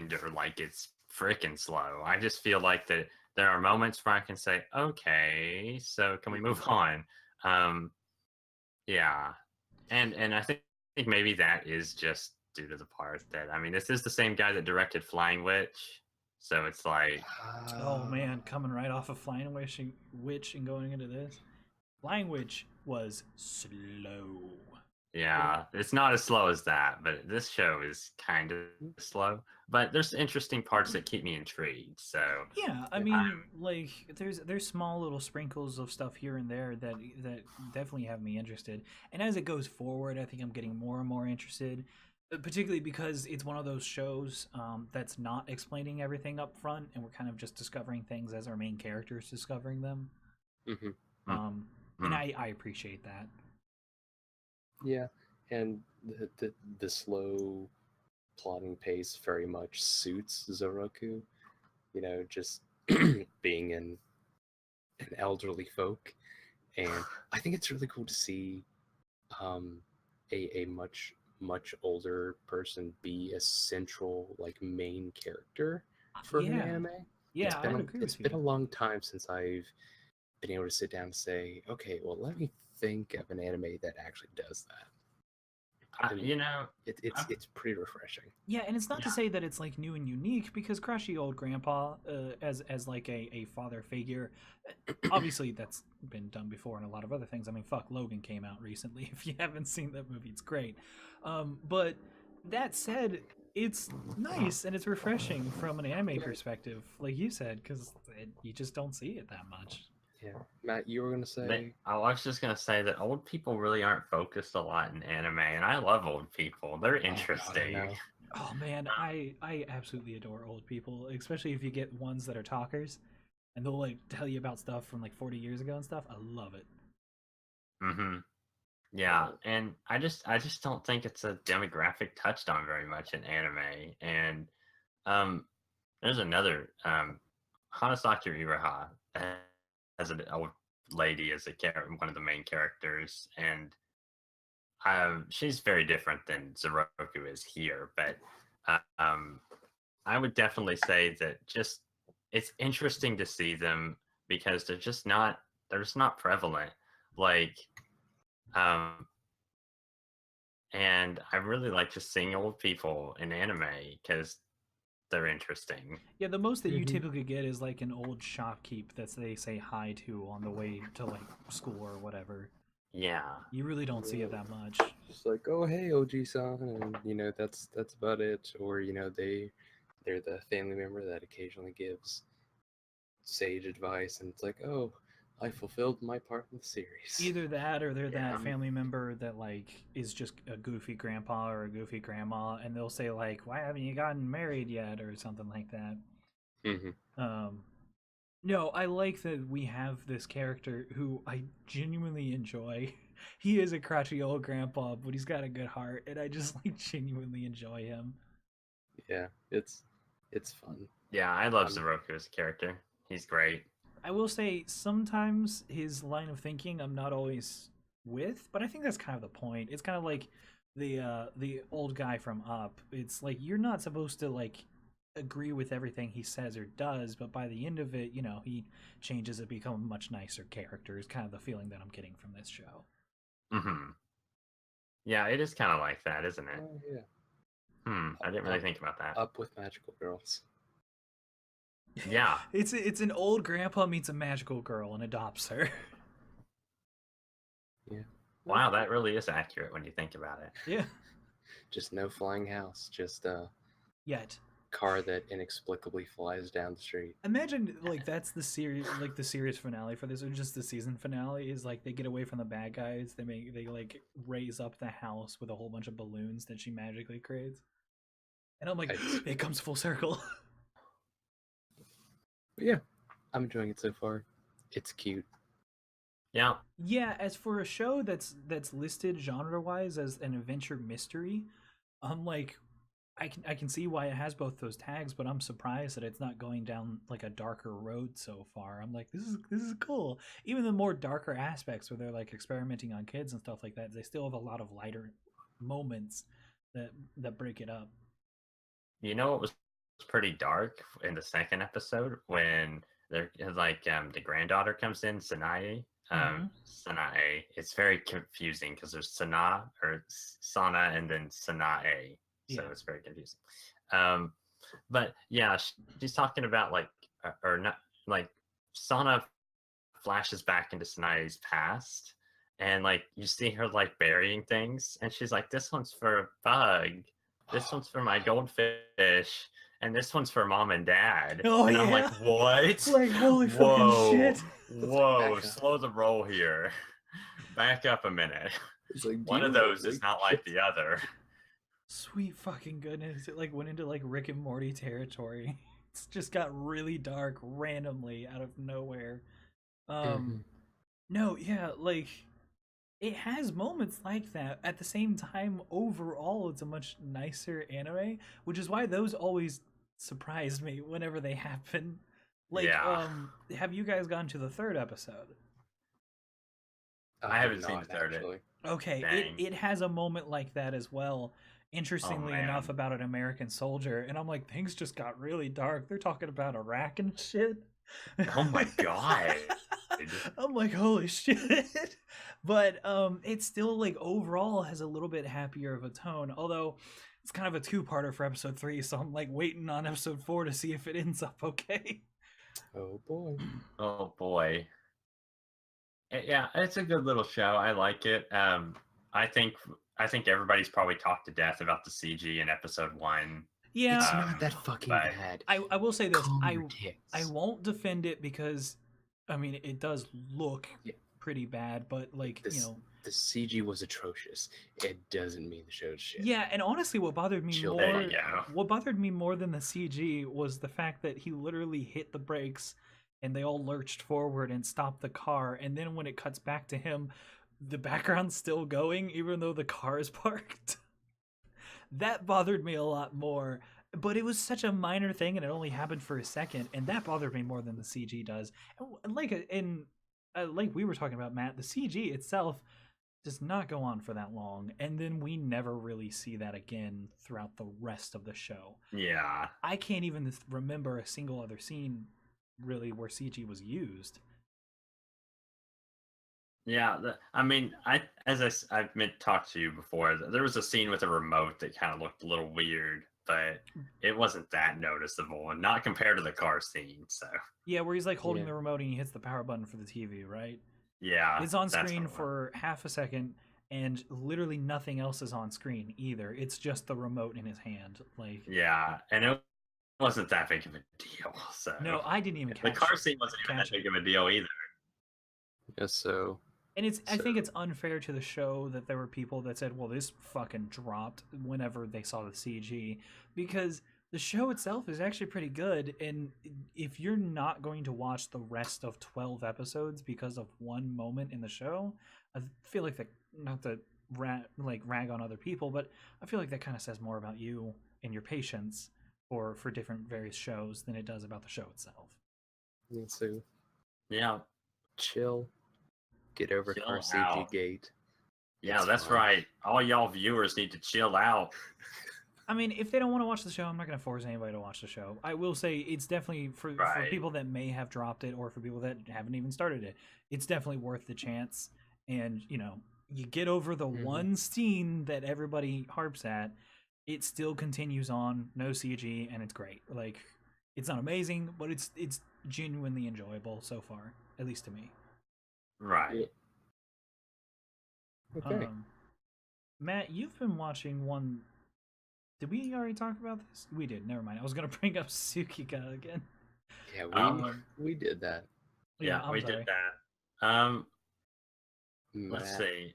or like it's freaking slow. I just feel like that there are moments where I can say, okay, so can we move on? Yeah, and I think maybe that is just due to the part that I mean, this is the same guy that directed Flying Witch, so it's like, oh man, coming right off of Flying Witch and going into this, Flying Witch was slow. yeah, it's not as slow as that, but this show is kind of slow. But there's interesting parts that keep me intrigued. So yeah, I mean, like there's small little sprinkles of stuff here and there that definitely have me interested. And as it goes forward, I think I'm getting more and more interested, particularly because it's one of those shows that's not explaining everything up front, and we're kind of just discovering things as our main characters discovering them. And I appreciate that. Yeah, and the slow plotting pace very much suits Zoroku. Just being an elderly folk, and I think it's really cool to see a much older person be a central like main character for an anime. Yeah, I would agree with you. It's been a long time since I've been able to sit down and say, okay, well, let me think of an anime that actually does that. It's pretty refreshing. Yeah, and it's not to say that it's like new and unique, because crushy old grandpa as like a father figure, obviously that's been done before in a lot of other things. I mean, fuck, Logan came out recently. If you haven't seen that movie, it's great. But that said, it's nice and it's refreshing from an anime perspective, like you said, because you just don't see it that much. Yeah, Matt, you were gonna say? I was just gonna say that old people really aren't focused a lot in anime, and I love old people. They're interesting. Oh man, I absolutely adore old people, especially if you get ones that are talkers, and they'll like tell you about stuff from like 40 years ago and stuff. I love it. Yeah, and I just don't think it's a demographic touched on very much in anime. And there's another Hanasaki Uraha as an old lady as one of the main characters, and she's very different than Zoroku is here. But I would definitely say that just it's interesting to see them because they're just not prevalent. Like, and I really like just seeing old people in anime because they're interesting. Yeah, the most that you typically get is like an old shopkeep that they say hi to on the way to like school or whatever. Yeah. You really don't see it that much. Just like, oh hey, OG-san, and that's about it. Or they're the family member that occasionally gives sage advice, and it's like, oh, I fulfilled my part in the series. Either that or they're Yeah. that family member that like is just a goofy grandpa or a goofy grandma, and they'll say like, "Why haven't you gotten married yet?" or something like that. No, I like that we have this character who I genuinely enjoy. He is a crotchety old grandpa, but he's got a good heart, and I just like genuinely enjoy him. Yeah, it's fun. Yeah, I love Zoroku as a character. He's great. I will say sometimes his line of thinking I'm not always with, but I think that's kind of the point. It's kind of like the old guy from Up. It's like you're not supposed to like agree with everything he says or does, but by the end of it, he changes to become a much nicer character. Is kind of the feeling that I'm getting from this show. Yeah, it is kind of like that, isn't it? Oh yeah. I didn't really think about that. Up with magical girls. Yeah. It's an old grandpa meets a magical girl and adopts her. Yeah. Wow, that really is accurate when you think about it. Yeah. Just no flying house. Just Yet. car that inexplicably flies down the street. Imagine like that's the series, like the series finale for this, or just the season finale is like they get away from the bad guys. They like raise up the house with a whole bunch of balloons that she magically creates, and I'm like, it comes full circle. But yeah, I'm enjoying it so far. It's cute. Yeah. Yeah, as for a show that's listed genre wise as an adventure mystery, I'm like, I can see why it has both those tags, but I'm surprised that it's not going down like a darker road so far. I'm like, this is cool. Even the more darker aspects where they're like experimenting on kids and stuff like that, they still have a lot of lighter moments that break it up. You know what was pretty dark in the second episode when they're like the granddaughter comes in, Sanae. Sanae. It's very confusing because there's Sana and then Sanae. So it's very confusing. But yeah, she's talking about like, or not, like Sana flashes back into Sanae's past, and like you see her like burying things, and she's like, "This one's for a bug, this one's for my goldfish, and this one's for mom and dad." Oh, and yeah. I'm like, "What? Like, holy fucking shit! Whoa! Slow the roll here. Back up a minute. It's like, one of those is not like the other." Sweet fucking goodness. It like went into like Rick and Morty territory. It's just got really dark randomly out of nowhere. No, yeah, like it has moments like that. At the same time, overall it's a much nicer anime, which is why those always surprise me whenever they happen. Like, have you guys gone to the third episode? I haven't seen the third. Actually. Okay, it has a moment like that as well. Interestingly enough, about an American soldier, and I'm like, things just got really dark. They're talking about Iraq and shit. Oh my god! I'm like, holy shit! But it's still like overall has a little bit happier of a tone. Although it's kind of a two-parter for episode 3, so I'm like waiting on episode 4 to see if it ends up okay. Oh boy! Oh boy! Yeah, it's a good little show. I like it. I think everybody's probably talked to death about the CG in episode 1. Yeah, it's not that fucking bad. I will say this: I tits. won't defend it because, I mean, it does look pretty bad, but like the CG was atrocious. It doesn't mean the show's shit. Yeah, and honestly, what bothered me more than the CG was the fact that he literally hit the brakes, and they all lurched forward and stopped the car, and then when it cuts back to him, the background's still going even though the car is parked. That bothered me a lot more, but it was such a minor thing and it only happened for a second, and that bothered me more than the CG does. And like we were talking about, Matt, the CG itself does not go on for that long, and then we never really see that again throughout the rest of the show. Yeah. I can't even remember a single other scene really where CG was used. Yeah, I mean, I meant to talk to you before. There was a scene with a remote that kind of looked a little weird, but it wasn't that noticeable, and not compared to the car scene. So Yeah, where he's like holding Yeah. the remote and he hits the power button for the TV, right? yeah, It's on that's screen what it was. for half a second, and literally nothing else is on screen either. It's just the remote in his hand. Like, Yeah, and it wasn't that big of a deal. So no, I didn't even the catch car scene wasn't even catch that it. big of a deal either. Yeah, so And I So- think it's unfair to the show that there were people that said, "Well, this fucking dropped" whenever they saw the CG, because the show itself is actually pretty good. And if you're not going to watch the rest of 12 episodes because of one moment in the show, I feel like that, not to rag on other people, but I feel like that kind of says more about you and your patience for different various shows than it does about the show itself. yeah, so Yeah, chill, get over Chill car CG out. gate. yeah, It's that's fine. right. All y'all viewers need to chill out. I mean, if they don't want to watch the show, I'm not going to force anybody to watch the show. I will say it's definitely for Right. people that may have dropped it or for people that haven't even started it. It's definitely worth the chance. And, you get over the one scene that everybody harps at, it still continues on, no CG, and it's great. Like, it's not amazing, but it's genuinely enjoyable so far, at least to me. Right. Yeah. Okay. Matt, you've been watching one. Did we already talk about this? We did. Never mind. I was gonna bring up Tsukika again. Yeah, we did that. Yeah, I'm we sorry. did that. Let's Matt, see.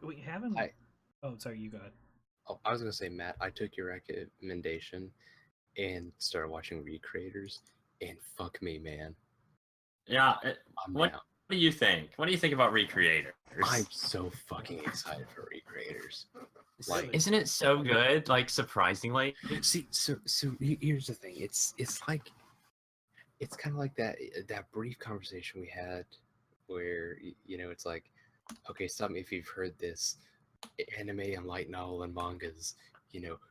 We haven't. I- Oh, sorry. You go ahead. Oh, I was gonna say, Matt, I took your recommendation and started watching Recreators, and fuck me, man, Yeah, I'm what down. do you think? What do you think about Recreators? I'm so fucking excited for Recreators. Like, Isn't it so good? Like surprisingly. see, so here's the thing. It's like, it's kind of like that brief conversation we had, where it's like, okay, stop me if you've heard this. Anime and light novel and mangas,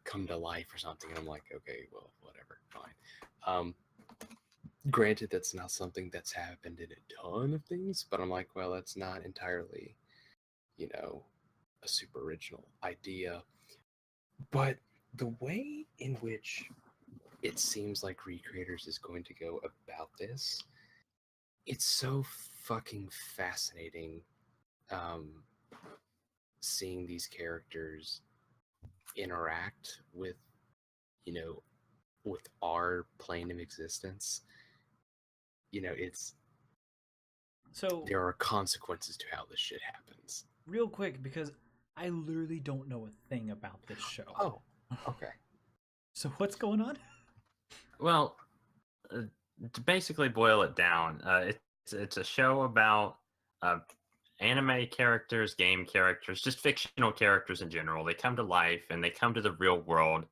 come to life or something. And I'm like, okay, well, whatever, fine. Granted, that's not something that's happened in a ton of things, but I'm like, well, that's not entirely, a super original idea. But the way in which it seems like Recreators is going to go about this, it's so fucking fascinating. Seeing these characters interact with with our plane of existence. It's So, there are consequences to how this shit happens. real quick, because I literally don't know a thing about this show. Oh, okay. So what's going on? Well, to basically boil it down, it's a show about anime characters, game characters, just fictional characters in general. They come to life and they come to the real world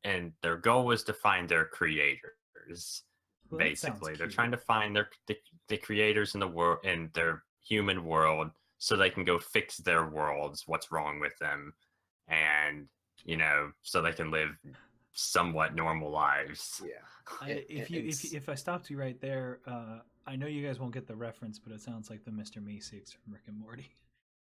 and their goal is to find their creators. Well, that sounds Basically, they're cute. trying to find the creators in the world in their human world so they can go fix their worlds, what's wrong with them, and so they can live somewhat normal lives. Yeah. If I stopped you right there, I know you guys won't get the reference, but it sounds like the Mr. Meeseeks from Rick and Morty.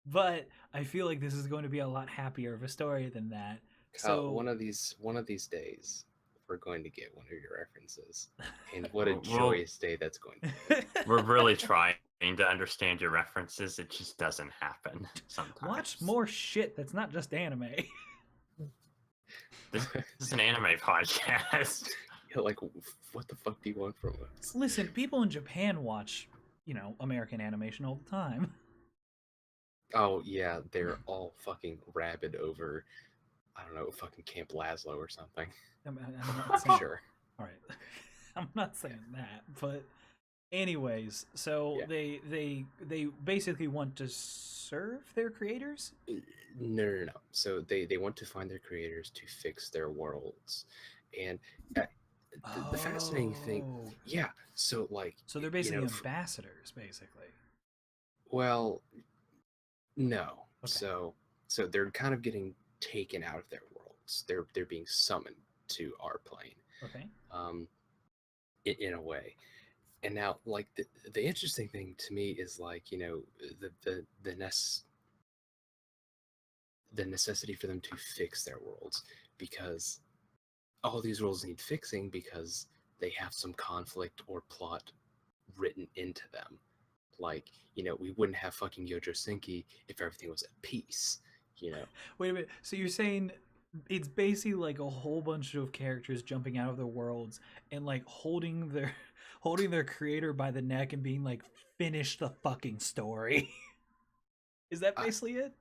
But I feel like this is going to be a lot happier of a story than that. Kyle, So one of these days, we're going to get one of your references, and what a Well, joyous day that's going to be. We're really trying to understand your references. It just doesn't happen sometimes. watch more shit that's not just anime. This is an anime podcast. Like, what the fuck do you want from us? Listen, people in Japan watch, American animation all the time. Oh yeah, they're all fucking rabid over, I don't know, fucking Camp Laszlo or something. I'm not I'm saying, sure. all right, I'm not saying that, but anyways, so Yeah. they basically want to serve their creators. No. So they want to find their creators to fix their worlds, and the fascinating thing, Oh. yeah. So like, So they're basically f- ambassadors, basically. well, no. Okay. So they're kind of getting taken out of their worlds. They're being summoned to our plane. Okay. In a way, And now, like the interesting thing to me is like the necessity for them to fix their worlds, because all these worlds need fixing because they have some conflict or plot written into them. Like, we wouldn't have fucking Yojo Senki if everything was at peace, Wait a minute. So you're saying it's basically like a whole bunch of characters jumping out of their worlds and like holding their holding their creator by the neck and being like, finish the fucking story. Is that I- basically it?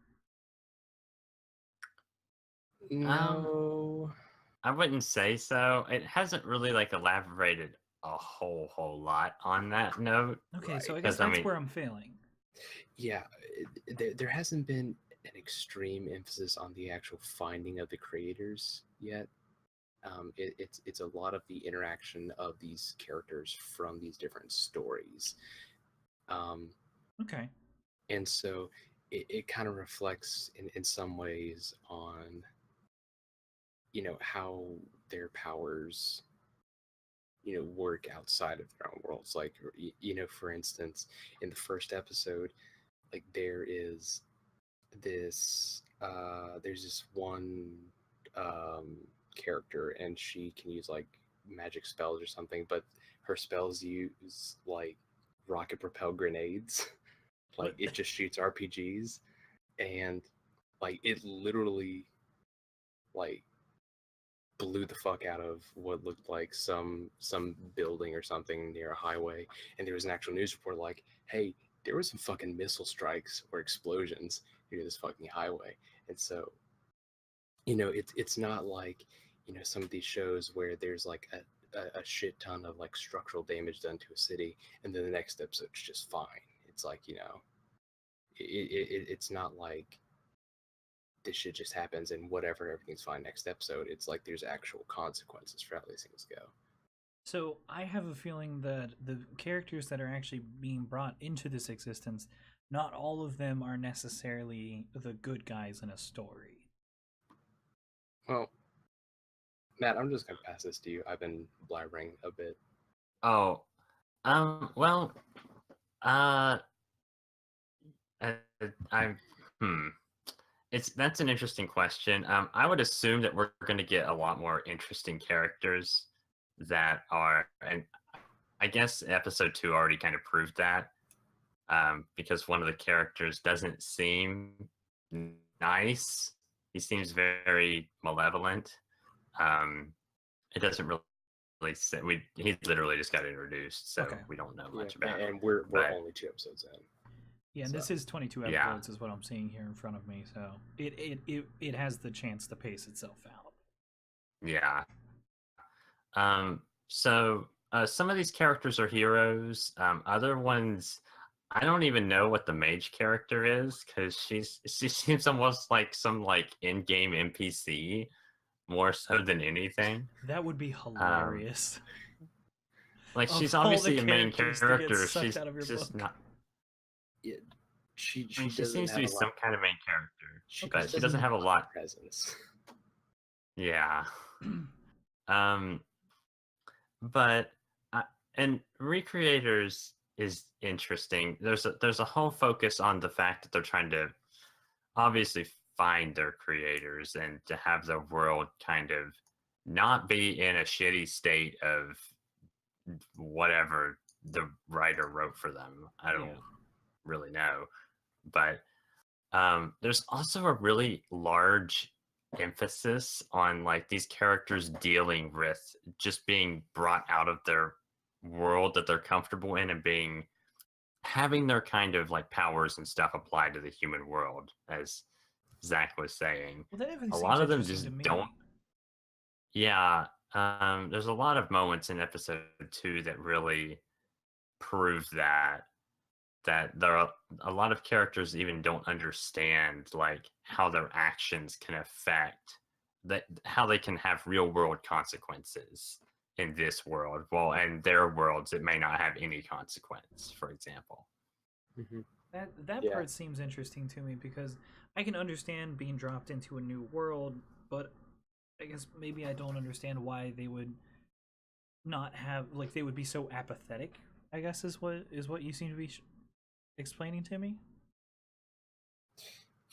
No. I wouldn't say so. It hasn't really like elaborated a whole lot on that note. Okay, Right. so I guess 'Cause, I that's mean- where I'm failing. Yeah, there hasn't been an extreme emphasis on the actual finding of the creators yet. It's a lot of the interaction of these characters from these different stories. Okay. And so it kind of reflects in some ways on, how their powers, work outside of their own worlds. Like, for instance, in the first episode, like there's this one character, and she can use like magic spells or something, but her spells use like rocket propelled grenades. Like, it just shoots RPGs, and like it literally like blew the fuck out of what looked like some building or something near a highway. And there was an actual news report like, hey, there was some fucking missile strikes or explosions near this fucking highway. And so, it's not like, some of these shows where there's like a shit ton of like structural damage done to a city, and then the next episode's just fine. It's like, it's not like this shit just happens and whatever, everything's fine next episode. It's like there's actual consequences for how these things go. So I have a feeling that the characters that are actually being brought into this existence, not all of them are necessarily the good guys in a story. Well, Matt, I'm just gonna pass this to you. I've been blabbering a bit. Oh, well, uh, I, that's an interesting question. I would assume that we're going to get a lot more interesting characters that are, and I guess episode 2 already kind of proved that, because one of the characters doesn't seem nice. He seems very malevolent. It doesn't really say, he literally just got introduced, so Okay. we don't know Yeah, much about him. and we're but- only 2 episodes in. Yeah, and this So, is 22 yeah. episodes is what I'm seeing here in front of me, so it has the chance to pace itself out. Yeah. So some of these characters are heroes. Other ones, I don't even know what the mage character is, because she seems almost like some like in-game NPC more so than anything. That would be hilarious. Like, Of she's all the obviously a main characters to get character. sucked She's out of your just book. not. Yeah, she I mean, she doesn't seems to have be a some lot. kind of main character, She but she doesn't have a lot. presence. Yeah. But and Recreators is interesting. There's a whole focus on the fact that they're trying to obviously find their creators and to have the world kind of not be in a shitty state of whatever the writer wrote for them. I don't really know, but there's also a really large emphasis on like these characters dealing with just being brought out of their world that they're comfortable in and having their kind of like powers and stuff applied to the human world, as Zach was saying. Well, that definitely A seems lot of them interesting just to me. don't. Yeah, there's a lot of moments in episode 2 that really prove that there are a lot of characters even don't understand like how their actions can affect how they can have real world consequences in this world. Well, in their worlds, it may not have any consequence, for example. Mm-hmm. That Yeah. part seems interesting to me because I can understand being dropped into a new world, but I guess maybe I don't understand why they would not have, like, they would be so apathetic I guess is what you seem to be explaining to me.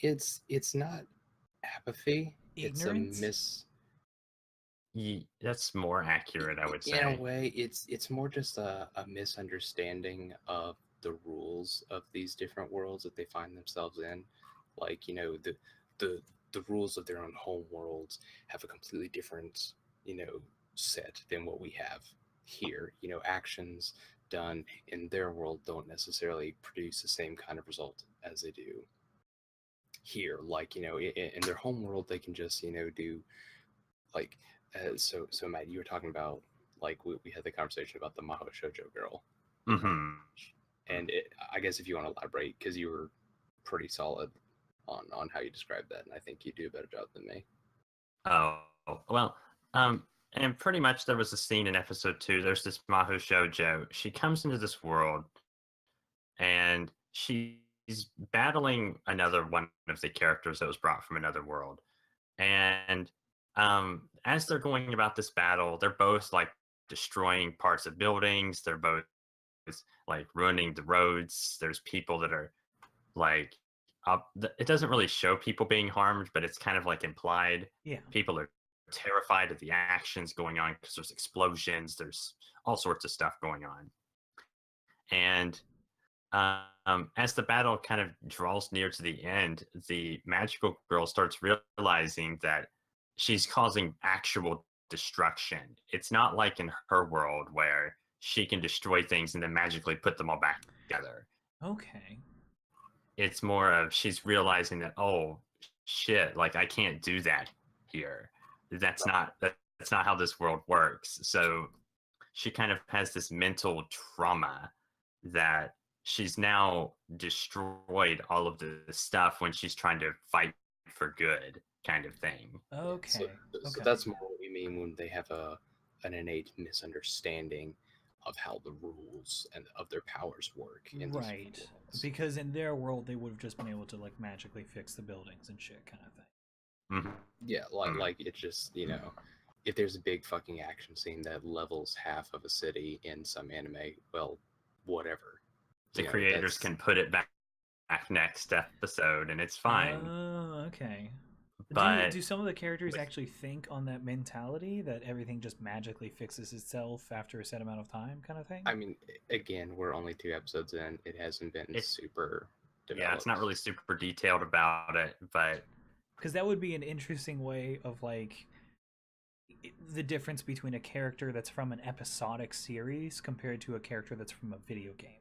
It's not apathy. It's a Ignorance. That's more accurate, I would in a say. way, it's more just a misunderstanding of the rules of these different worlds that they find themselves in. Like, the the rules of their own home worlds have a completely different, set than what we have here. Actions done in their world don't necessarily produce the same kind of result as they do here. Like, in their home world, they can just, do like, so Matt, you were talking about, like, we had the conversation about the Mahou Shoujo girl, Mm-hmm. and I guess if you want to elaborate, because you were pretty solid on how you described that, and I think you do a better job than me. Oh, well, and pretty much there was a scene in episode 2. There's this Mahou Shoujo. She comes into this world, and she's battling another one of the characters that was brought from another world. And as they're going about this battle, they're both like destroying parts of buildings. They're both like ruining the roads. There's people that are like it doesn't really show people being harmed, but it's kind of like implied. Yeah. People are terrified of the actions going on because there's explosions, there's all sorts of stuff going on. And as the battle kind of draws near to the end, the magical girl starts realizing that she's causing actual destruction. It's not like in her world where she can destroy things and then magically put them all back together. Okay. It's more of she's realizing that, oh shit, like I can't do that here. That's not how this world works. So she kind of has this mental trauma that she's now destroyed all of the stuff when she's trying to fight for good, kind of thing. Okay. So that's more what we mean when they have an innate misunderstanding of how the rules and of their powers work in these Right. worlds. Because in their world, they would have just been able to like magically fix the buildings and shit, kind of thing. Mm-hmm. Yeah, like it's just, if there's a big fucking action scene that levels half of a city in some anime, well, whatever. The creators can put it back next episode and it's fine. Oh, okay. But do some of the characters actually think on that mentality that everything just magically fixes itself after a set amount of time, kind of thing? I mean, again, we're only 2 episodes in. It hasn't been super developed. Yeah, it's not really super detailed about it, but because that would be an interesting way of like the difference between a character that's from an episodic series compared to a character that's from a video game.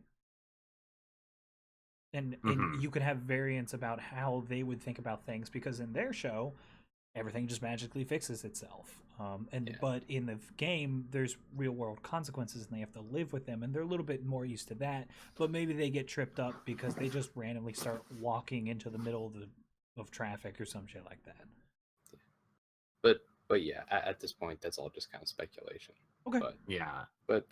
And you could have variants about how they would think about things, because in their show everything just magically fixes itself, but in the game there's real world consequences and they have to live with them, and they're a little bit more used to that, but maybe they get tripped up because they just randomly start walking into the middle of traffic or some shit like that. But yeah, at this point that's all just kind of speculation. Okay. But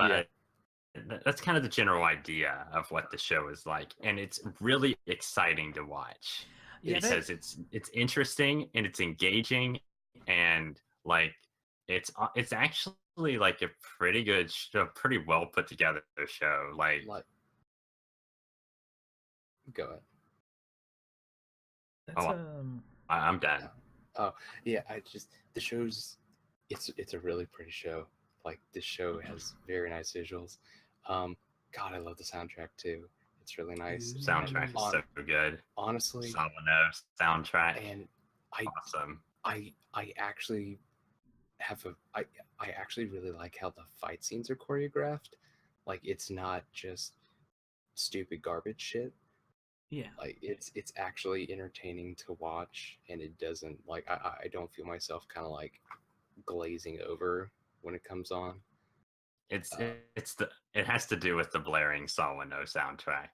that's kind of the general idea of what the show is like, and it's really exciting to watch because it's interesting and it's engaging, and like it's actually like a pretty good show, pretty well put together show. Like go ahead. That's, I'm done. Oh yeah, the show's it's a really pretty show. Like, this show has very nice visuals. God, I love the soundtrack too. It's really nice. Soundtrack is so good. Honestly, Sawano soundtrack, and awesome. I actually I actually really like how the fight scenes are choreographed. Like, it's not just stupid garbage shit. Yeah. Like, it's actually entertaining to watch, and it doesn't, like, I don't feel myself kind of like glazing over when it comes on. It has to do with the blaring Sawano soundtrack.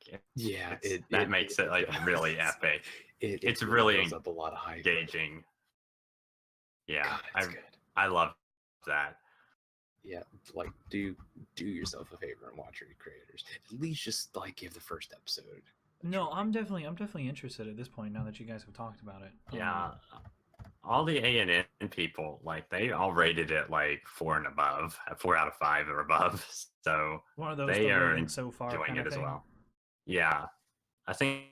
That makes it like really epic. It's really builds up a lot of hype. Engaging. Yeah, God, I love that. Yeah, like, do yourself a favor and watch your creators. At least just like give the first episode. No, I'm definitely interested at this point now that you guys have talked about it. Yeah, all the A&N people, like they all rated it like 4 and above, 4 out of 5 or above. So One of those they the are rating so far enjoying kind it of as thing. well. Yeah, I think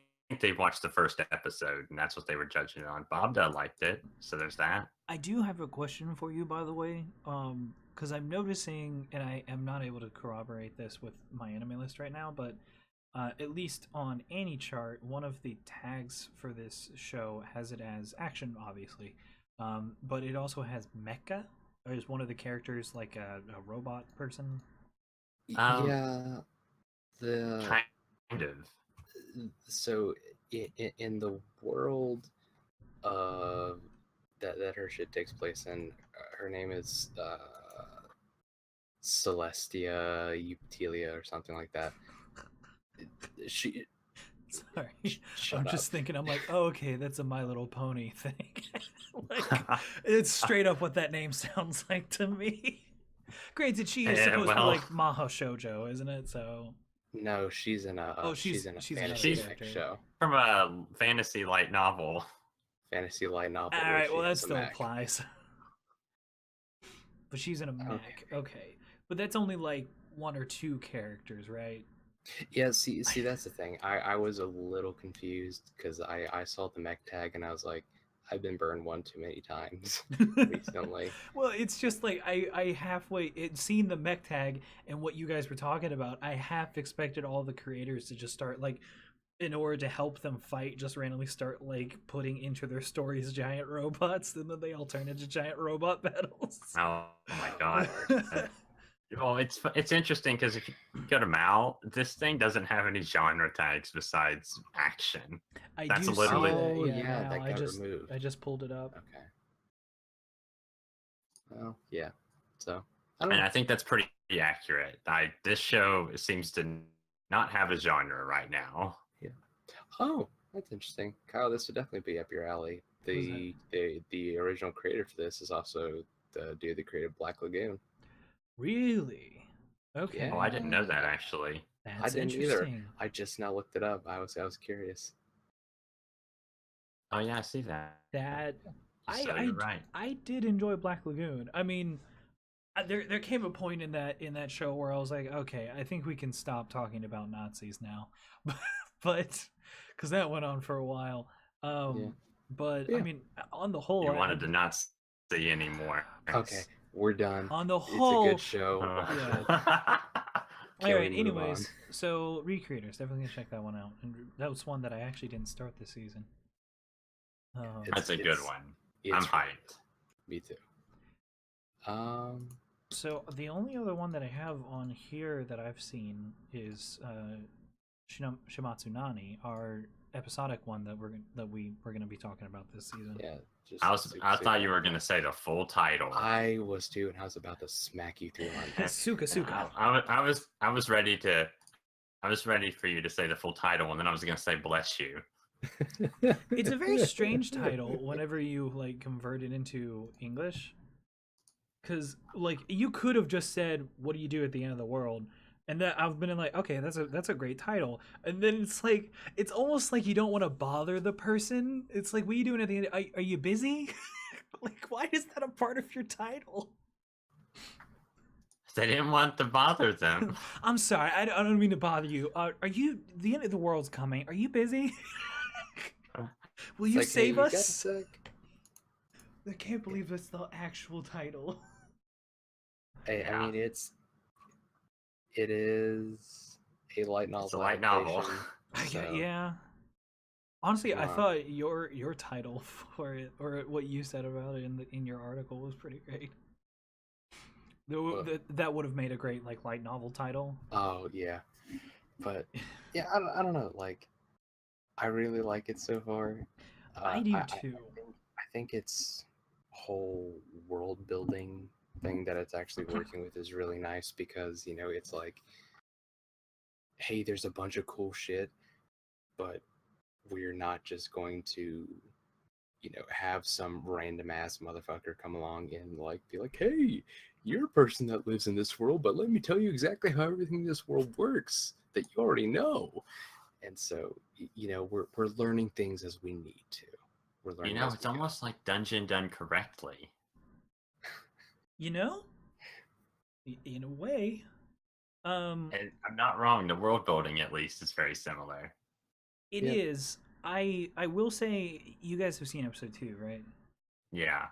they watched the first episode, and that's what they were judging on. Bobda liked it, so there's that. I do have a question for you, by the way, because I'm noticing, and I am not able to corroborate this with my anime list right now, but at least on AnyChart, one of the tags for this show has it as action, obviously, but it also has mecha. Or is one of the characters like a robot person? Yeah, the Kind of. so in the world that her shit takes place in, her name is Celestia Eutelia or something like that. She Sorry, shut I'm up. just thinking. I'm like, oh, okay, that's a My Little Pony thing. Like, it's straight up what that name sounds like to me. Granted, she is supposed to be like Mahou Shoujo, isn't it? So No, she's in a she's in a fantasy show. From a fantasy light novel. Fantasy light novel. All right, well that still applies. But she's in a mech. Okay, but that's only like 1 or 2 characters, right? Yeah, see, that's the thing. I was a little confused because I saw the mech tag and I was like, I've been burned one too many times recently. Well, it's just like I halfway seen the mech tag and what you guys were talking about. I half expected all the creators to just start like, in order to help them fight, just randomly start like putting into their stories giant robots, and then they all turn into giant robot battles. Oh my god. Well, it's interesting because if you go to Mal, this thing doesn't have any genre tags besides action. That's literally. Oh yeah, that got removed. I just pulled it up. Okay. Well, yeah. So I think that's pretty accurate. This show seems to not have a genre right now. Yeah. Oh, that's interesting, Kyle. This would definitely be up your alley. The original creator for this is also the dude that created Black Lagoon. Really? Okay. Oh, I didn't know that actually. That's I didn't either. interesting. I just now looked it up. I was curious. Oh yeah, I see that. You're right. I did enjoy Black Lagoon. I mean, there came a point in that show where I was like, okay, I think we can stop talking about Nazis now, but because that went on for a while. But yeah. I mean, on the whole, you wanted to not see anymore. Okay. We're done. On the whole, it's a good show. Yeah. All right. Anyways, so Recreators, definitely gonna check that one out. And that was one that I actually didn't start this season. That's a good one. I'm hyped. Me too. So the only other one that I have on here that I've seen is Shimatsu Nani, our episodic one that we were going to be talking about this season. Yeah. I thought you were going to say the full title. I was too, and I was about to smack you through on SukaSuka. I was ready for you to say the full title, and then I was going to say bless you. It's a very strange title whenever you like convert it into English, because like you could have just said, "What do you do at the end of the world?" And that I've been like, okay, that's a great title. And then it's like, it's almost like you don't want to bother the person. It's like, what are you doing at the end? Are you busy? Like, why is that a part of your title? They didn't want to bother them. I'm sorry, I don't mean to bother you. Are you? The end of the world's coming. Are you busy? Will you save us? I can't believe that's the actual title. Hey, I mean, it is a light novel. It's a light novel. So. Yeah. Honestly, I thought your title for it, or what you said about it in your article, was pretty great. That would have made a great like light novel title. Oh yeah, but yeah, I don't know. Like, I really like it so far. I do too. I think its whole world building thing that it's actually working with is really nice, because it's like, hey, there's a bunch of cool shit, but we're not just going to have some random ass motherfucker come along and like be like, hey, you're a person that lives in this world, but let me tell you exactly how everything in this world works that you already know. And so we're learning things as we need to. we're You learning. know, as it's we go. almost like Dungeon done correctly. You know, in a way. And I'm not wrong. The world building, at least, is very similar. It Yep. is. I will say you guys have seen episode 2, right? Yeah.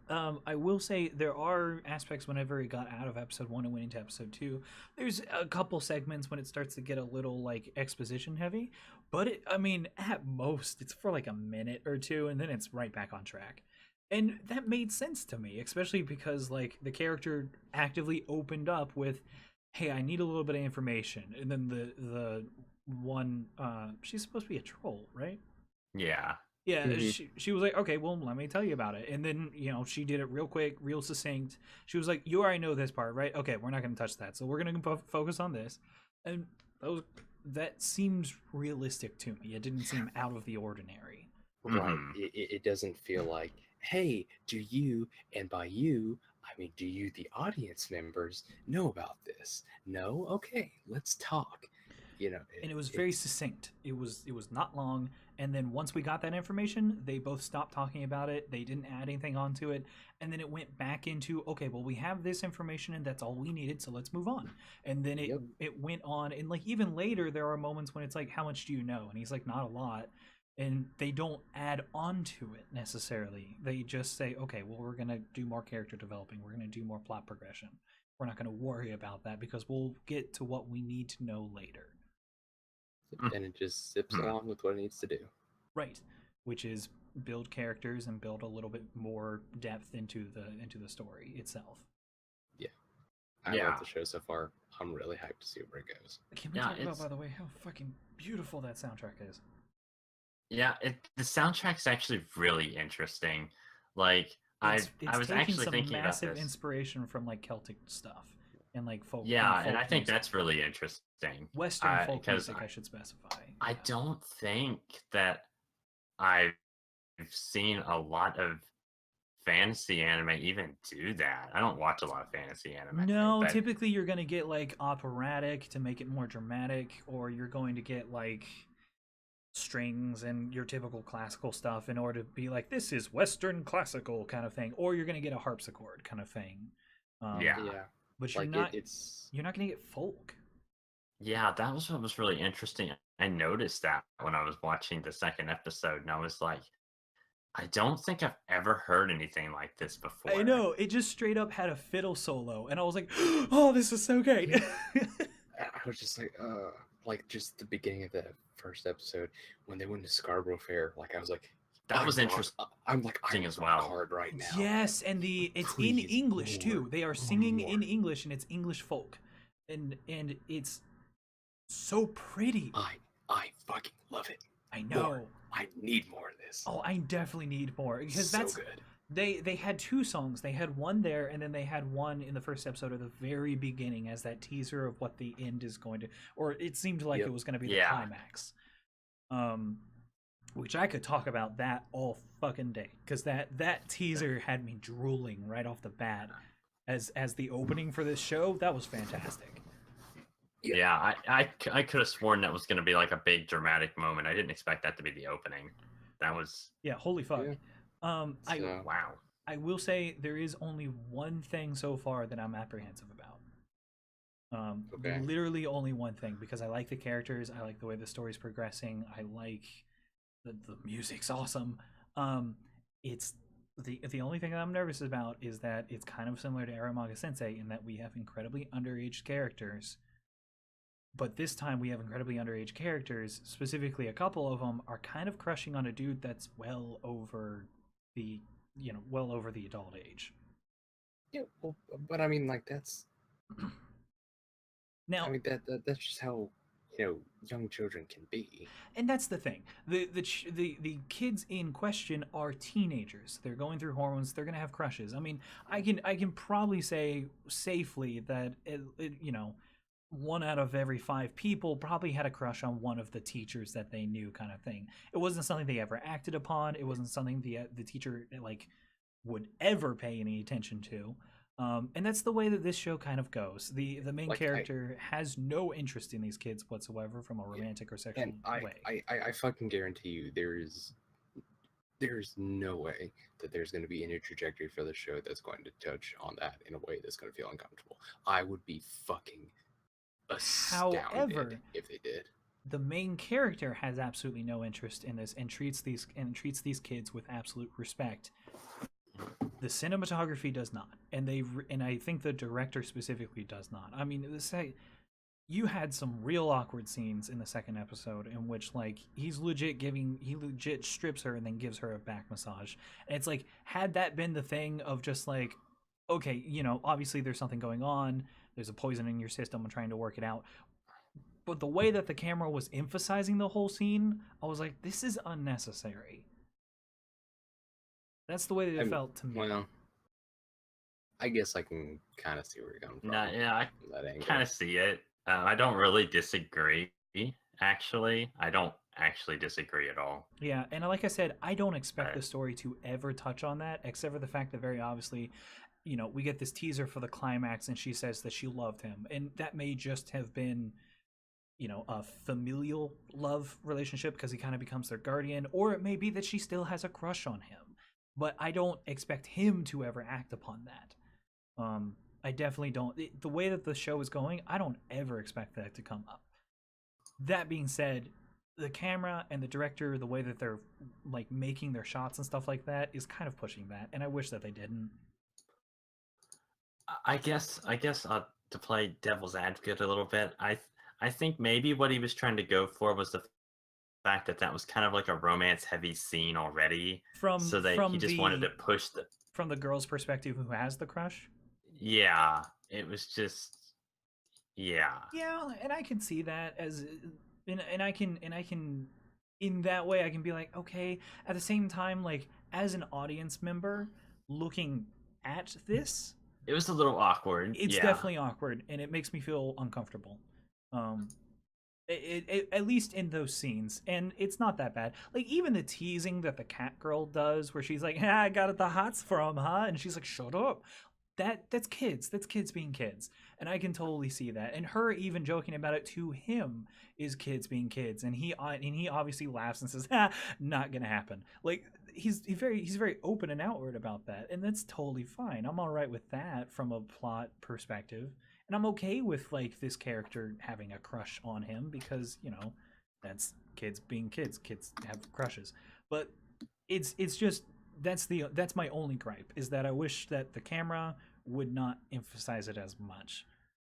I will say there are aspects whenever it got out of episode 1 and went into episode 2. There's a couple segments when it starts to get a little like exposition heavy, but I mean, at most it's for like a minute or two, and then it's right back on track. And that made sense to me, especially because like the character actively opened up with, "Hey, I need a little bit of information," and then the one she's supposed to be a troll, right? Yeah. Yeah, Mhm. she was like, "Okay, well, let me tell you about it." And then, she did it real quick, real succinct. She was like, "You already know this part, right? Okay, we're not going to touch that. So we're going to focus on this." And that seems realistic to me. It didn't seem out of the ordinary. Right. Mhm. It doesn't feel like, hey, do you, and by you, I mean, do you, the audience members, know about this? No? Okay, let's talk. And it was very It's, succinct. It was not long, and then once we got that information, they both stopped talking about it. They didn't add anything onto it, and then it went back into, okay, well, we have this information and that's all we needed, so let's move on. And then it Yep. it went on, and like even later there are moments when it's like, how much do you know? And he's like, not a lot. And they don't add on to it necessarily. They just say, okay, well, we're going to do more character developing, we're going to do more plot progression. We're not going to worry about that because we'll get to what we need to know later. and it just zips along with what it needs to do. Right, which is build characters and build a little bit more depth into the story itself. I Yeah. love the show so far. I'm really hyped to see where it goes. Can we Yeah, talk about, it's- by the way, how fucking beautiful that soundtrack is? Yeah, the soundtrack's actually really interesting. Like, I It's was taking actually some thinking about massive this. inspiration from like Celtic stuff and like folk. Yeah, folk and I think music. that's really interesting. Western folk because music, I should specify. I Yeah. don't think that I've seen a lot of fantasy anime even do that. I don't watch a lot of fantasy anime. No, but typically you're going to get like operatic to make it more dramatic, or you're going to get like strings and your typical classical stuff in order to be like, this is Western classical kind of thing, or you're going to get a harpsichord kind of thing. Yeah. Yeah. But you're Like not it's you're not going to get folk. Yeah, that was what was really interesting. I noticed that when I was watching the second episode, and I was like, I don't think I've ever heard anything like this before. I know, it just straight up had a fiddle solo, and I was like, oh, this is so great. I was just like just the beginning of the first episode when they went to Scarborough Fair. Like I was like, That was interesting. I'm as well. hard right now. Yes, and it's Please, in English more, too. They are singing more. in English, and it's English folk, and it's so pretty. I fucking love it. I know. More. I need more of this. Oh, I definitely need more because so that's good. they had two songs. They had one there, and then they had one in the first episode at the very beginning as that teaser of what the end is going to, or it seemed like Yep. it was going to be the Yeah. climax. Which I could talk about that all fucking day because that teaser had me drooling right off the bat as the opening for this show. That was fantastic. Yeah, I could have sworn that was going to be like a big dramatic moment. I didn't expect that to be the opening. That was Yeah, holy fuck. Yeah. So, wow. I will say there is only one thing so far that I'm apprehensive about. Okay. Literally only one thing, because I like the characters, I like the way the story's progressing, I like the music's awesome. It's the only thing that I'm nervous about is that it's kind of similar to Eromanga-sensei in that we have incredibly underage characters. But this time we have incredibly underage characters. Specifically, a couple of them are kind of crushing on a dude that's well over the adult age. yeah, well, but I mean, like that's Now, I mean that's just how young children can be. and that's the thing. The kids in question are teenagers. They're going through hormones. They're gonna have crushes. I mean, I can probably say safely that 1 out of every 5 people probably had a crush on one of the teachers that they knew, kind of thing. It wasn't something they ever acted upon. It wasn't something the teacher like would ever pay any attention to. And that's the way that this show kind of goes. The main Like, character has no interest in these kids whatsoever from a romantic or sexual And way. I fucking guarantee you there is there's no way that there's going to be any trajectory for the show that's going to touch on that in a way that's going to feel uncomfortable. I would be fucking astounded However, if they did. the main character has absolutely no interest in this and treats these kids with absolute respect. The cinematography does not, and I think the director specifically does not. I mean, you had some real awkward scenes in the second episode in which like he legit strips her and then gives her a back massage, and it's like, had that been the thing of just like, okay, obviously there's something going on, there's a poison in your system, I'm trying to work it out, but the way that the camera was emphasizing the whole scene, I was like, this is unnecessary. That's the way that it felt to me. Well, I guess I can kind of see where you're going from. Yeah, I kind of see it. I don't really disagree, actually. I don't actually disagree at all. Yeah, and like I said, I don't expect the story to ever touch on that, except for the fact that very obviously, we get this teaser for the climax and she says that she loved him. And that may just have been, a familial love relationship because he kind of becomes their guardian, or it may be that she still has a crush on him. But I don't expect him to ever act upon that. I definitely don't. The way that the show is going, I don't ever expect that to come up. That being said, the camera and the director, the way that they're like making their shots and stuff like that is kind of pushing that, and I wish that they didn't. I guess to play devil's advocate a little bit, I think maybe what he was trying to go for was the fact that was kind of like a romance heavy scene already, so that he just wanted to push from the girl's perspective who has the crush. Yeah, it was just yeah, and I can see that as and I can in that way I can be like, okay. At the same time, like as an audience member looking at this, it was a little awkward. It's definitely awkward, and it makes me feel uncomfortable. It at least in those scenes, and it's not that bad. Like even the teasing that the cat girl does, where she's like, "I got it the hots from, huh?" and she's like, "Shut up." That's kids. That's kids being kids, and I can totally see that. And her even joking about it to him is kids being kids, and he obviously laughs and says, "Not gonna happen." Like he's very open and outward about that, and that's totally fine. I'm all right with that from a plot perspective. And I'm okay with like this character having a crush on him because, that's kids being kids. Kids have crushes. But it's just that's my only gripe, is that I wish that the camera would not emphasize it as much.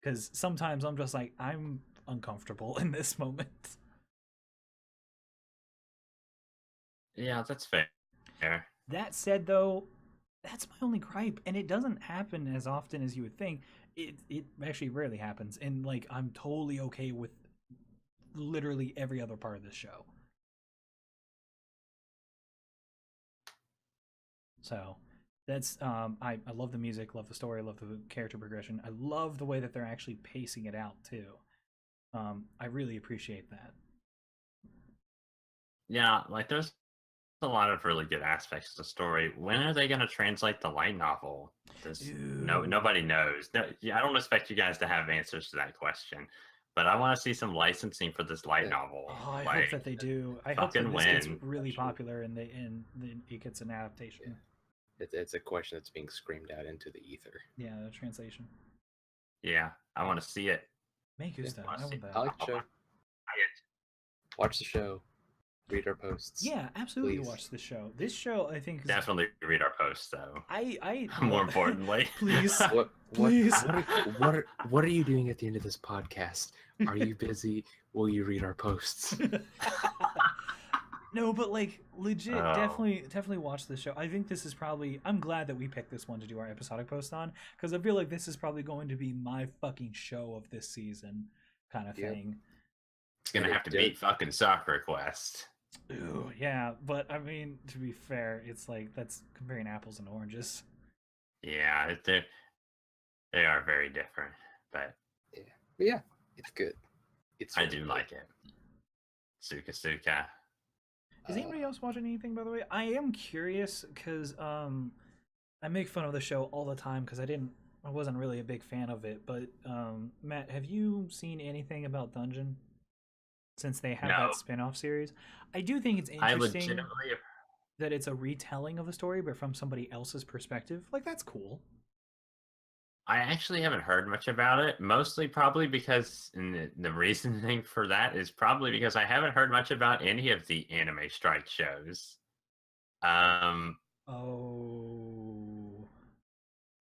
Cuz sometimes I'm just like, I'm uncomfortable in this moment. Yeah, that's fair. That said though, that's my only gripe, and it doesn't happen as often as you would think. It actually rarely happens, and like I'm totally okay with literally every other part of this show. So that's I love the music, love the story, love the character progression. I love the way that they're actually pacing it out too. I really appreciate that. Yeah, like there's a lot of really good aspects to the story. When are they going to translate the light novel? Nobody knows. No, I don't expect you guys to have answers to that question, but I want to see some licensing for this light novel. Oh, I hope that they do. I hope that this gets really popular and it gets an adaptation. Yeah. It's a question that's being screamed out into the ether. Yeah, the translation. Yeah, I want to see it. Make gusta. I want that. I like the show. Watch the show. Read our posts. Yeah, absolutely. Please. Watch the show. This show, I think, is... definitely read our posts, though. I more importantly, please, please. What are you doing at the end of this podcast? Are you busy? Will you read our posts? No, but like legit, definitely watch this show. I think this is probably... I'm glad that we picked this one to do our episodic post on, because I feel like this is probably going to be my fucking show of this season, kind of thing. It's gonna have to beat fucking Sakura Quest. Ooh, yeah, but I mean, to be fair, it's like that's comparing apples and oranges. Yeah, they are very different, but yeah, it's good. I do like it. SukaSuka. Is anybody else watching anything, by the way? I am curious because I make fun of the show all the time because I wasn't really a big fan of it. But Matt, have you seen anything about Dungeon? Since they have that spin-off series, I do think it's interesting. that it's a retelling of the story, but from somebody else's perspective. Like, that's cool. I actually haven't heard much about it, mostly probably because, and the reasoning for that is probably because I haven't heard much about any of the anime strike shows. Oh,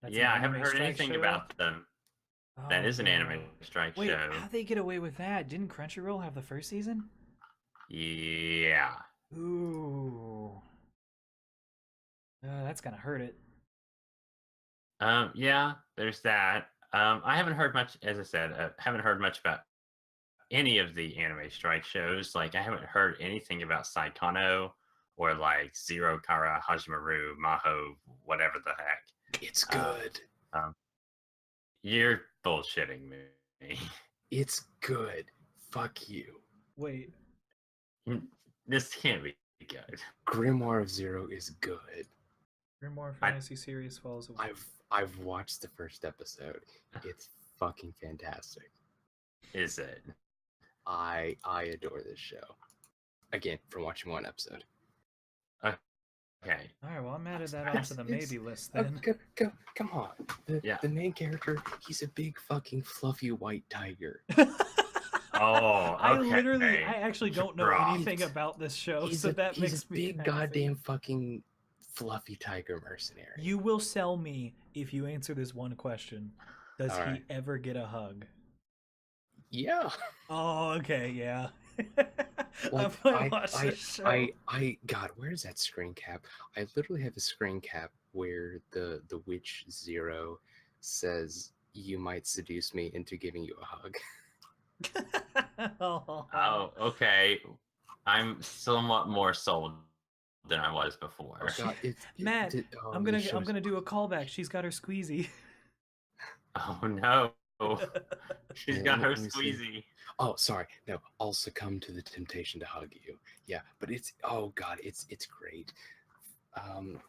that's an Yeah, I haven't anime heard strike anything show? about them. That Oh is an anime god. strike Wait, show. how'd they get away with that? Didn't Crunchyroll have the first season? Yeah. Ooh. That's gonna hurt it. Yeah, there's that. I haven't heard much, as I said, haven't heard much about any of the anime strike shows. Like, I haven't heard anything about Saikano or like Zero Kara, Hajimeru, Mahou, whatever the heck. It's good. You're bullshitting me. It's good. Fuck you. Wait. This can't be good. Grimoire of Zero is good. Grimoire Fantasy Series Falls Away. I've watched the first episode. It's fucking fantastic. Is it? I adore this show. Again, from watching one episode. Okay. Alright, well, I'm added that onto the maybe list then. Come on. The main character, he's a big fucking fluffy white tiger. Oh, okay. I actually don't know anything about this show, so that makes me He's a big goddamn fucking fluffy tiger mercenary. You will sell me if you answer this one question. Does he ever get a hug? Yeah. Oh, okay, yeah. Like, God, where's that screen cap? I literally have a screen cap where the witch Zero says, "You might seduce me into giving you a hug." Oh, okay. I'm somewhat more sold than I was before. Oh, God, Matt, I'm gonna do a callback. She's got her squeezy. Oh no. She's got her squeezy. Oh, sorry. No, I'll succumb to the temptation to hug you. Yeah, but it's God, it's great.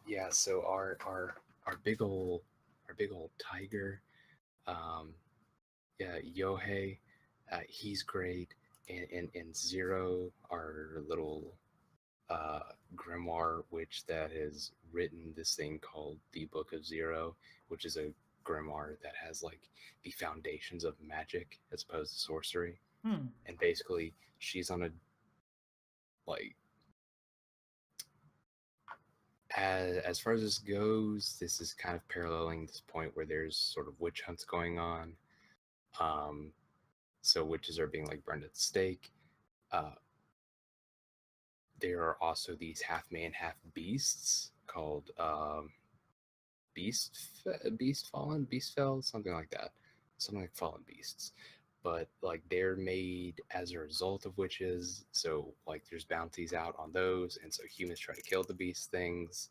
Yeah. So our big old tiger, yeah, Yohei, he's great, and Zero, our little grimoire witch that has written this thing called the Book of Zero, which is a grimoire that has like the foundations of magic as opposed to sorcery. And basically she's on a like as far as this goes, this is kind of paralleling this point where there's sort of witch hunts going on. So witches are being like burned at the stake. There are also these half man, half beasts called Beast Fell, something like that. Something like Fallen Beasts. But like they're made as a result of witches, so like there's bounties out on those, and so humans try to kill the beast things.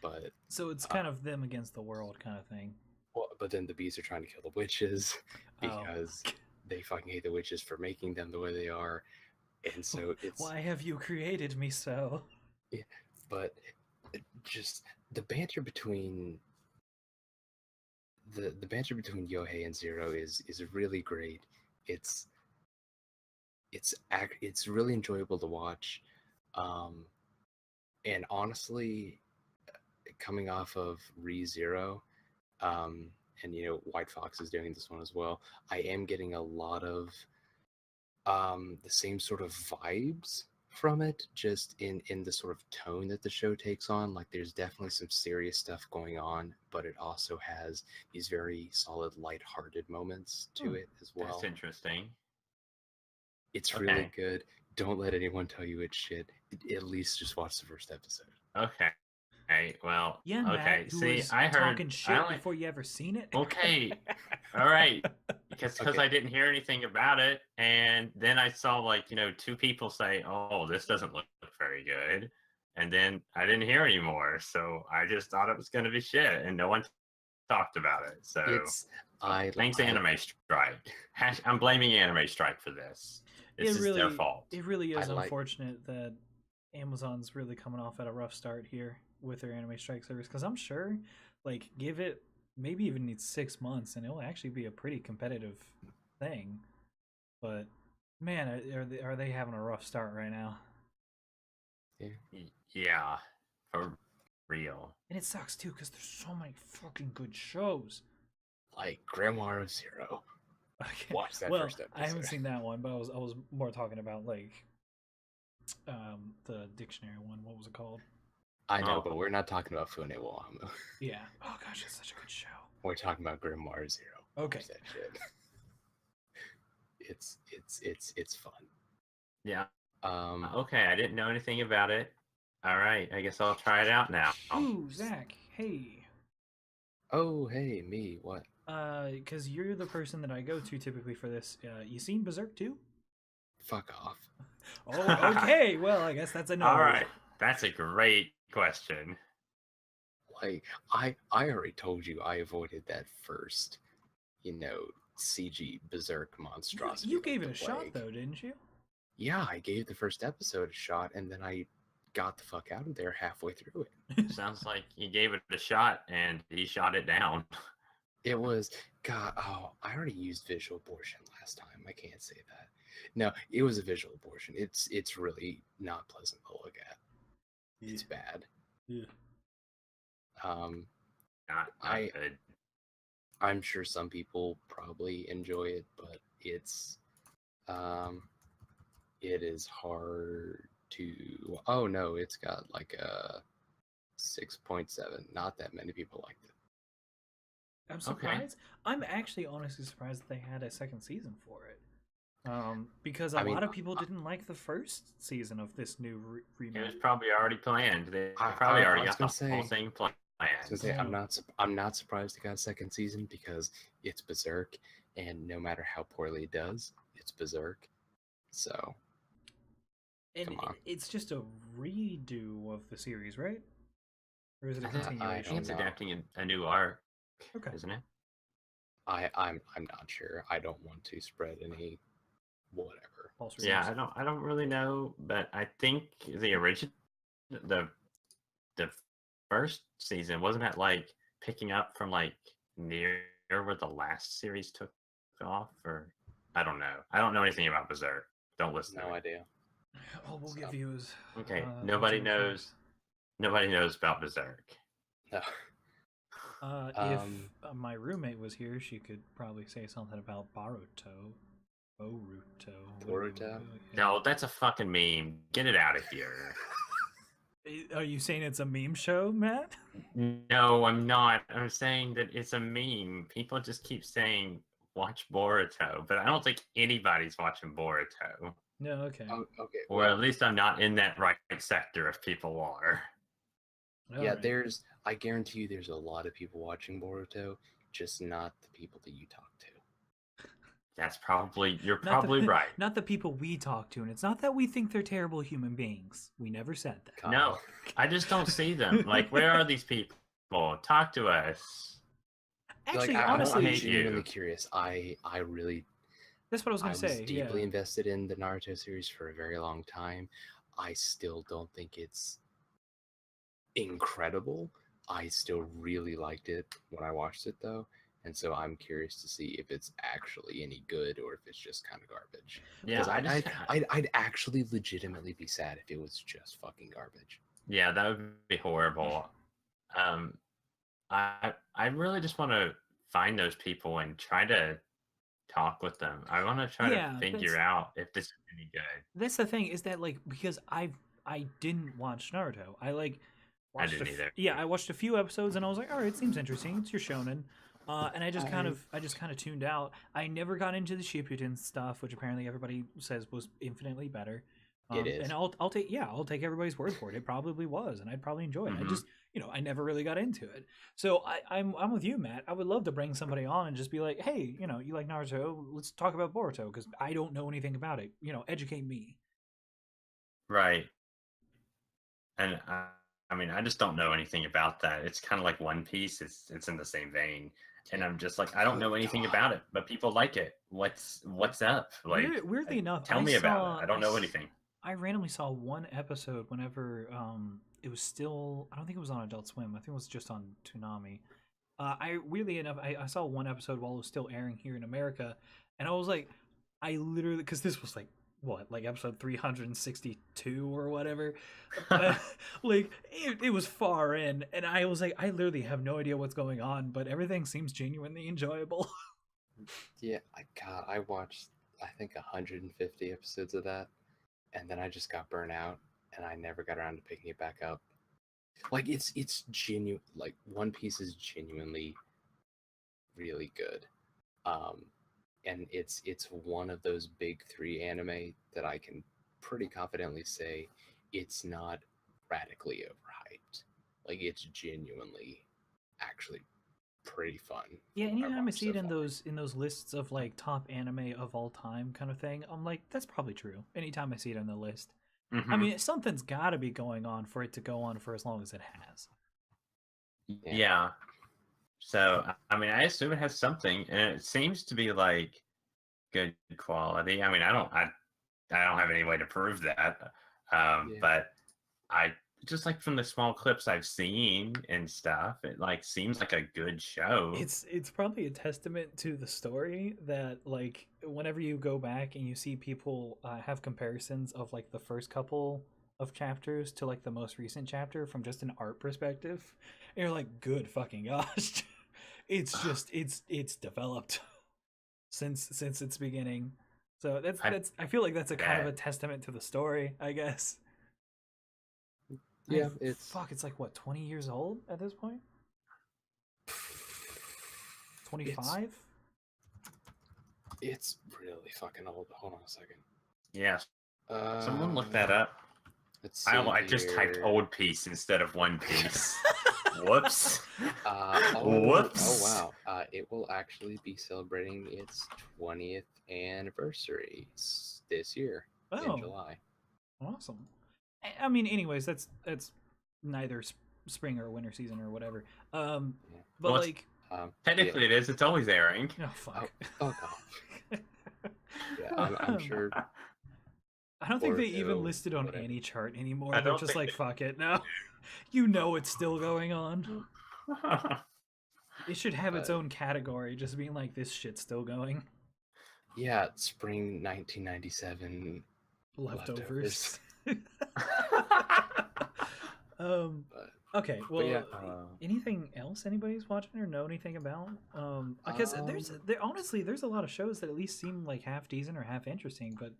But so it's kind of them against the world kind of thing. Well, but then the beasts are trying to kill the witches because they fucking hate the witches for making them the way they are. And so it's why have you created me so? Yeah, but just the banter between the banter between Yohei and Zero is really great. It's really enjoyable to watch, and honestly, coming off of ReZero, and White Fox is doing this one as well. I am getting a lot of the same sort of vibes from it, just in the sort of tone that the show takes on. Like there's definitely some serious stuff going on, but it also has these very solid lighthearted moments to it as well. That's interesting. It's really good. Don't let anyone tell you it's shit. At least just watch the first episode. Okay. Hey, well, yeah, okay. Matt, See, I heard talking shit before you ever seen it. Okay, all right, because I didn't hear anything about it, and then I saw like 2 people say, "Oh, this doesn't look very good," and then I didn't hear anymore, so I just thought it was going to be shit, and no one talked about it. So thanks, Anime Strike. I'm blaming Anime Strike for this. This is their fault. It really is unfortunate that Amazon's really coming off at a rough start here with their Anime Strike service, because I'm sure like give it maybe even needs 6 months and it'll actually be a pretty competitive thing. But man, are they having a rough start right now? Yeah, For real. And it sucks too because there's so many fucking good shows. Like Grimoire Zero. Okay. Watch that well, first episode. I haven't seen that one, but I was more talking about like the dictionary one. What was it called? I know, but we're not talking about Fune Wahamo. Yeah. Oh gosh, it's such a good show. We're talking about Grimoire Zero. Okay. Watch that shit. It's fun. Yeah. Okay, I didn't know anything about it. All right, I guess I'll try it out now. Ooh, Zach. Hey. Oh, hey, me. What? Because you're the person that I go to typically for this. You seen Berserk too? Fuck off. Oh, okay. Well, I guess that's a no. All right, that's a great question. Like, I already told you I avoided that first, CG Berserk monstrosity. You gave like it a the shot plague. though, didn't you? Yeah, I gave the first episode a shot, and then I got the fuck out of there halfway through it. Sounds like you gave it a shot and he shot it down. It was, God, I already used visual abortion last time. I can't say that. No, it was a visual abortion. It's really not pleasant to look at. Yeah. It's bad. Yeah. Not good. I'm sure some people probably enjoy it, but it is hard to. Oh no, it's got like a 6.7. Not that many people liked it. I'm surprised. I'm actually honestly surprised that they had a second season for it. Because a lot of people didn't like the first season of this new remake. It was probably already planned. They probably already got the whole thing planned. I was gonna say, I'm not surprised it got a second season because it's Berserk, and no matter how poorly it does, it's Berserk. So, and come on. It's just a redo of the series, right? Or is it a I continuation? think it's adapting a new arc, isn't it? I'm not sure. I don't want to spread any whatever. False Yeah, I don't really know, but I think the original the first season wasn't it like picking up from like near where the last series took off, or I don't know. I don't know anything about Berserk. Don't listen. No idea. All we'll give you is okay. Nobody knows. Nobody knows about Berserk. No. If my roommate was here, she could probably say something about Boruto. Boruto? No, that's a fucking meme. Get it out of here. Are you saying it's a meme show, Matt? No, I'm not. I'm saying that it's a meme. People just keep saying watch Boruto, but I don't think anybody's watching Boruto. No, okay. Okay. Or at least I'm not in that right sector if people are. Yeah, Alright. I guarantee you there's a lot of people watching Boruto, just not the people that you talk to. You're probably right. Not the people we talk to, and it's not that we think they're terrible human beings. We never said that. No, I just don't see them. Like, where are these people? Talk to us. Actually, like, honestly, I'm hate genuinely you. curious. I really that's what I was I going to was say. deeply Yeah. invested in the Naruto series for a very long time. I still don't think it's incredible. I still really liked it when I watched it though, and so I'm curious to see if it's actually any good or if it's just kind of garbage. Yeah, I'd actually legitimately be sad if it was just fucking garbage. Yeah, that would be horrible. I really just want to find those people and try to talk with them. I want to try to figure out if this is any good. That's the thing, is that like, because I didn't watch Naruto. I didn't either. Yeah, I watched a few episodes and I was like, all right, it seems interesting. It's your shonen. And I just kind of tuned out. I never got into the Shippuden stuff, which apparently everybody says was infinitely better. It is. And I'll take everybody's word for it. It probably was, and I'd probably enjoy it. I just, I never really got into it. So I'm with you, Matt. I would love to bring somebody on and just be like, hey, you like Naruto? Let's talk about Boruto, because I don't know anything about it. Educate me. Right. And I mean, I just don't know anything about that. It's kind of like One Piece. It's in the same vein. And I'm just like, I don't know anything about it, but people like it. What's up? Like, weirdly enough, tell me about it. I don't know anything. I randomly saw one episode whenever it was still, I don't think it was on Adult Swim. I think it was just on Toonami. Weirdly enough, I saw one episode while it was still airing here in America, and I was like, I literally, because this was like what, like episode 362 or whatever. Like it was far in, and I was like, I literally have no idea what's going on, but everything seems genuinely enjoyable. Yeah, I watched I think 150 episodes of that, and then I just got burnt out, and I never got around to picking it back up. Like it's genuine. Like One Piece is genuinely really good, and it's one of those big three anime that I can pretty confidently say it's not radically overhyped. Like it's genuinely actually pretty fun. Yeah, from what I've anytime I watched see so it in far. those lists of like top anime of all time kind of thing, I'm like, that's probably true. Anytime I see it on the list. I mean, something's got to be going on for it to go on for as long as it has. Yeah. So I mean, I assume it has something, and it seems to be like good quality. I mean, I don't have any way to prove that, but I just like from the small clips I've seen and stuff, it like seems like a good show. It's probably a testament to the story that like whenever you go back and you see people have comparisons of like the first couple of chapters to like the most recent chapter from just an art perspective, and you're like, good fucking gosh. It's just it's developed since its beginning. So that's I feel like that's a kind of a testament to the story, I guess. Yeah, it's fuck, it's like what, 20 years old at this point? 25? It's really fucking old. Hold on a second. Yes. Someone look that up. Let's see I just typed here. Old Piece instead of One Piece. Whoops. Oh Whoops. wow. It will actually be celebrating its 20th anniversary this year in July. Awesome. I mean, anyways, that's neither spring or winter season or whatever. But Well, like, technically it is. It's always airing. oh fuck. Oh, fuck off. Yeah, I'm sure. I don't think they even Boruto, listed on whatever. any chart anymore. I They're don't just think like, fuck it. No, you know it's still going on. It should have its own category, just being like, this shit's still going. Yeah, spring 1997 Leftovers. But, Okay, well, yeah, anything else anybody's watching or know anything about? I guess honestly there's a lot of shows that at least seem like half decent or half interesting, but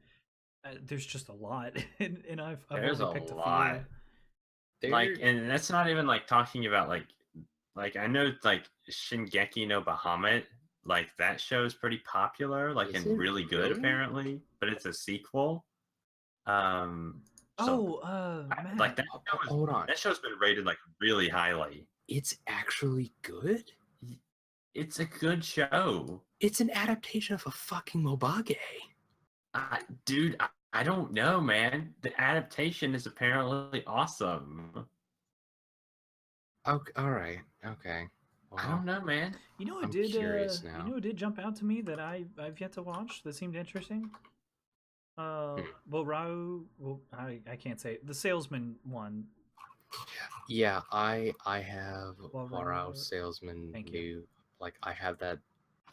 there's just a lot, and I've There's only a picked lot. a few. Like, and that's not even like talking about like I know like Shingeki no Bahamut, like that show is pretty popular, like Is and it really good really? apparently, but it's a sequel. Matt. Like that Hold on. that show's been rated like really highly. It's actually good? It's a good show. It's an adaptation of a fucking Mobage. Dude, I don't know, man. The adaptation is apparently awesome. Okay, all right. Okay. Well, I don't know, man. You know, I'm curious now. You know, it did jump out to me that I've yet to watch that seemed interesting. Well, I can't say it. The salesman one. Yeah, I have Well, Warao Salesman thank new. you. Like I have that.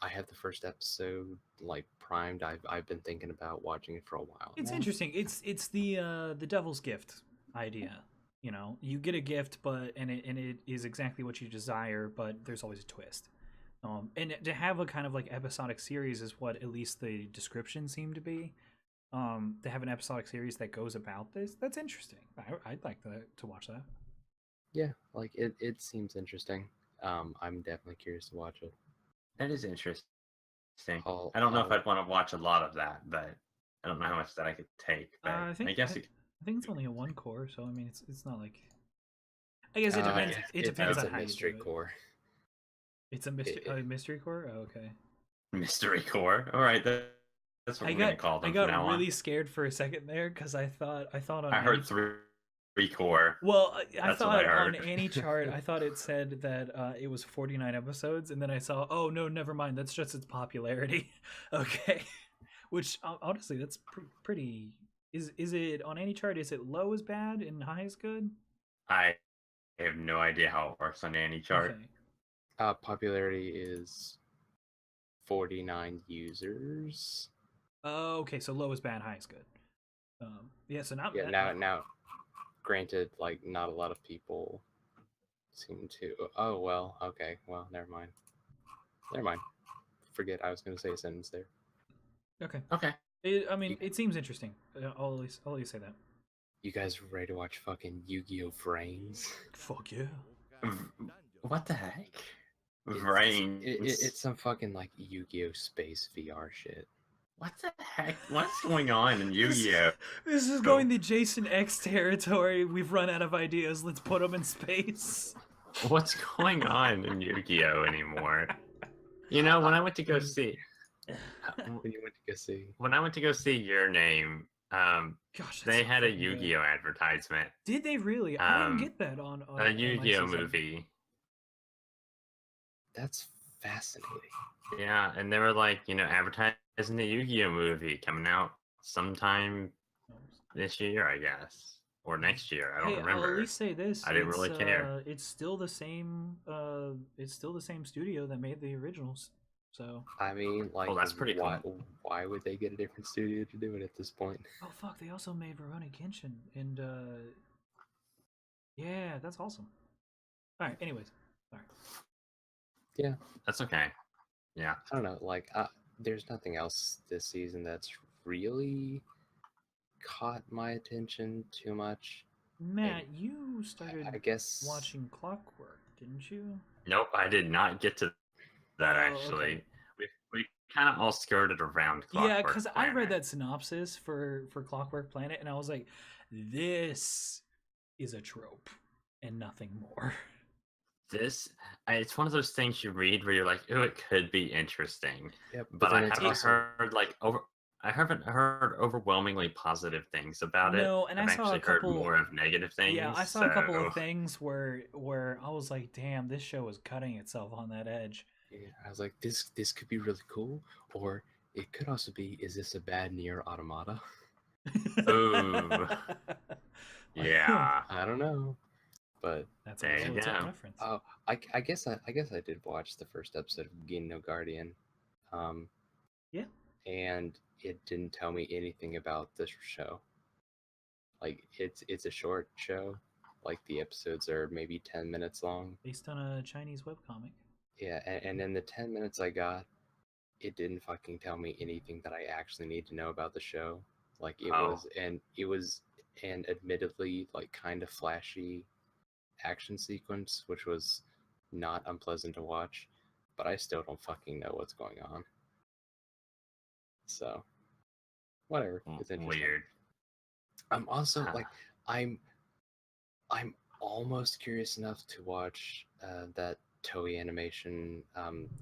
I have the first episode like primed. I've been thinking about watching it for a while. It's now. interesting. It's the devil's gift idea. You know, you get a gift, but and it is exactly what you desire, but there's always a twist. And to have a kind of like episodic series is what at least the description seemed to be. To have an episodic series that goes about this, that's interesting. I'd like to watch that. Yeah, like it seems interesting. I'm definitely curious to watch it. That is interesting. I'll- I don't know if I'll- I'd want to watch a lot of that, but I don't know how much that I could take. But I think I guess I think it's only a one core, so I mean it's not like. I guess it depends. yeah, It depends it's on a how you mystery do it. core. It's a mystery core. Oh, okay. mystery core. All right, that's what we're gonna call them I got from now really on. scared for a second there because I thought on I heard three core. Well, I That's what thought I heard. on any chart, I thought it said that it was 49 episodes, and then I saw, oh no, never mind, that's just its popularity. Okay, which honestly, that's pretty. Is it on any chart? Is it low is bad and high is good? I have no idea how it works on any chart. Okay. Popularity is 49 users. Okay, so low is bad, high is good. Yeah, so not Yeah, now, granted, like not a lot of people seem to. Oh well, okay, well, never mind. Never mind. Forget I was going to say a sentence there. Okay. Okay. I mean, You- it seems interesting. I'll at least say that. You guys ready to watch fucking Yu-Gi-Oh! Vrains? Fuck yeah. What the heck? It's Vrains. some fucking like Yu-Gi-Oh! Space VR shit. What the heck? What's going on in This- Yu-Gi-Oh? This is going the Jason X territory. We've run out of ideas. Let's put them in space. What's going on in Yu-Gi-Oh anymore? You know, when I went to go see, When you went to go see, when I went to go see Your Name, Gosh, that's they so had a fucking good. Yu-Gi-Oh advertisement, Did they really? I didn't Um, get that on a my Yu-Gi-Oh season. movie. that's fascinating. Yeah, and they were like, you know, advertising the Yu-Gi-Oh movie coming out sometime this year, I guess, or next year. I don't Hey, I'll remember. at least say this. I didn't really care. It's still the same. It's still the same studio that made the originals. So. I mean, like, that's pretty why, cool. why would they get a different studio to do it at this point? Oh fuck! They also made Rurouni Kenshin, and yeah, that's awesome. All right. Anyways, sorry. Yeah, That's okay. Yeah. I don't know. Like, there's nothing else this season that's really caught my attention too much. Matt, you started I guess watching Clockwork, didn't you? Nope, I did not get to that Oh, actually. okay. We kind of all skirted around Clockwork Yeah, because I read Planet. that synopsis for Clockwork Planet, and I was like, this is a trope and nothing more. It's one of those things you read where you're like, oh, it could be interesting. Yep, But I then it's haven't also- heard I haven't heard overwhelmingly positive things about it. No, and I've I saw a actually heard couple- more of negative things. Yeah, I saw a couple so- of things where I was like, damn, this show is cutting itself on that edge. Yeah, I was like, this could be really cool, or it could also be, is this a bad Nier Automata? Ooh. Yeah. I don't know, but That's There also you a tough go. reference. I guess I did watch the first episode of Gin no Guardian. Yeah. And it didn't tell me anything about this show. Like, it's a short show. Like, the episodes are maybe 10 minutes long. Based on a Chinese webcomic. Yeah, and in the 10 minutes I got, it didn't fucking tell me anything that I actually need to know about the show. Like, it was an admittedly, like, kind of flashy action sequence, which was not unpleasant to watch, but I still don't fucking know what's going on. So, whatever. It's interesting. Weird. I'm also like, I'm almost curious enough to watch that Toei animation,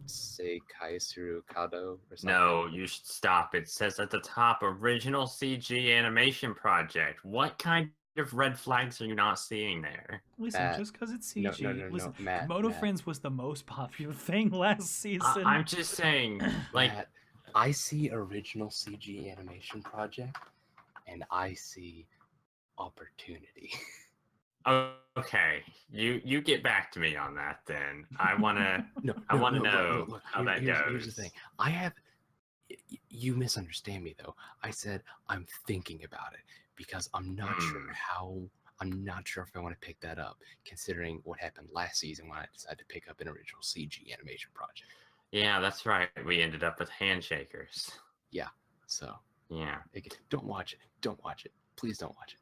Seikaisuru Kado or something. No, you should stop. It says at the top, original CG animation project. What kind of red flags are you not seeing there? Listen, Matt, just because it's no, CG. no, no, no, Listen, Matt, Komodo Matt. Friends was the most popular thing last season. I'm just saying, like, Matt, I see original CG animation project, and I see opportunity. okay, you get back to me on that then. I wanna No, I wanna look, know look, how that here's the goes. thing. You misunderstand me though. I said I'm thinking about it because I'm not sure if I want to pick that up, considering what happened last season when I decided to pick up an original CG animation project. Yeah, that's right. We ended up with handshakers. So Yeah. don't watch it. Don't watch it. Please don't watch it.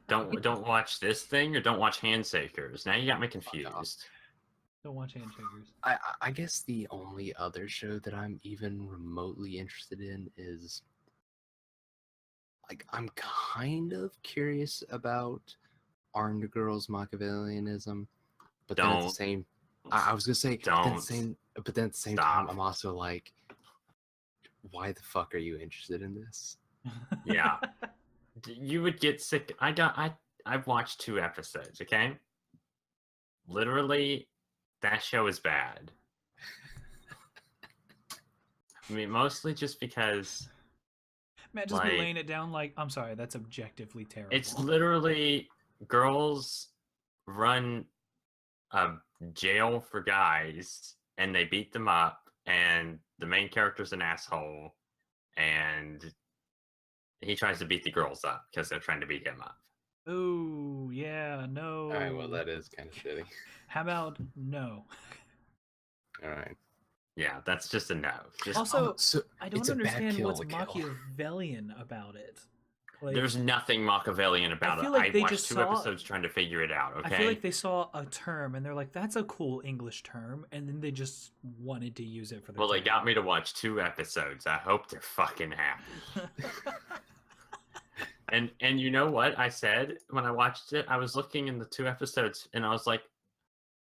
Don't watch this thing or don't watch handshakers. Now you got me confused. Don't watch Handshakers. I guess the only other show that I'm even remotely interested in is, like, I'm kind of curious about Armed Girls Machiavellianism, but then at the same, I was gonna say, but then at the same time, I'm also like, why the fuck are you interested in this? Yeah. You would get sick. I've watched 2 episodes, okay? Literally, that show is bad. I mean, mostly just because Matt just been laying it down like, I'm sorry, that's objectively terrible. it's literally girls run a jail for guys and they beat them up and the main character's an asshole and he tries to beat the girls up because they're trying to beat him up. Oh, yeah, no. All right, well that is kind of shitty. How about no? All right. Yeah, that's just a no. Just, Also, so I don't it's a bad understand kill what's to kill. Machiavellian about it. Like, there's nothing Machiavellian about feel it. like I they watched just 2 saw- episodes trying to figure it out. Okay. I feel like they saw a term and they're like, "That's a cool English term," and then they just wanted to use it for their. Well, they got me to watch 2 episodes. I hope they're fucking happy. And you know what I said when I watched it? I was looking in the 2 episodes and I was like,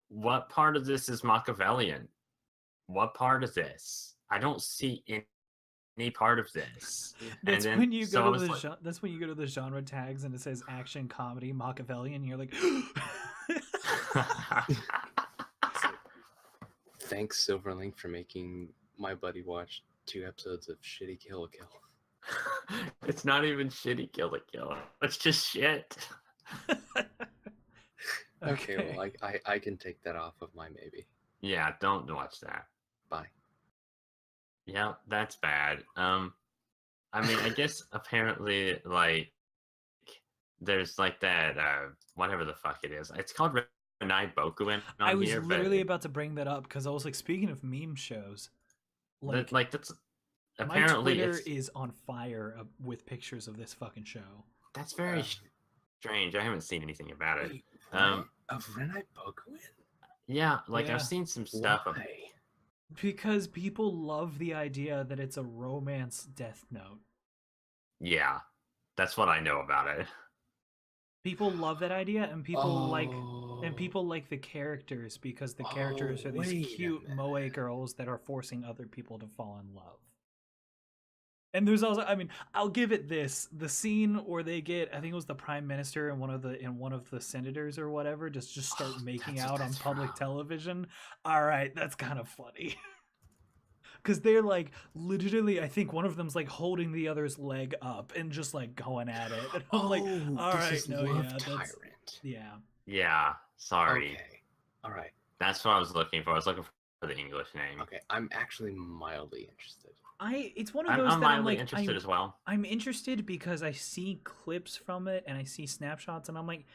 what part of this is Machiavellian? What part of this? I don't see any part of this. That's And then, when you so I go to was the like- that's when you go to the genre tags and it says action, comedy, Machiavellian. And you're like, Thanks Silverlink for making my buddy watch 2 episodes of shitty Kill la Kill. It's not even shitty Kill la Kill. It's just shit. Okay, well I can take that off of my maybe. Yeah, don't watch that. Bye. Yeah, that's bad. I mean, I guess apparently, like, there's like that, whatever the fuck it is. It's called Renai Boku on I was here, but literally about to bring that up because I was like, speaking of meme shows, like that's my apparently Twitter it's, is on fire with pictures of this fucking show. that's very strange. I haven't seen anything about it. Wait, of Renai Boku? Yeah, like Yeah. I've seen some stuff. Why? Because people love the idea that it's a romance Death Note. Yeah, that's what I know about it. People love that idea, and people like Oh. the characters because the characters Oh, are these wait a cute minute. moe girls that are forcing other people to fall in love. And there's also, I mean, I'll give it this: the scene where they get, I think it was the prime minister and one of the senators or whatever, just start making That's what out on that's public from. television. All right, that's kind of funny. Because they're like literally, I think one of them's like holding the other's leg up and just like going at it. And I'm like, all this right, is no, Love yeah, that's Tyrant. yeah. Yeah, sorry. Okay. All right. That's what I was looking for. I was looking for the English name. Okay. I'm actually mildly interested. It's one of I'm those that I'm mildly like, interested as well. I'm interested because I see clips from it and I see snapshots and I'm like,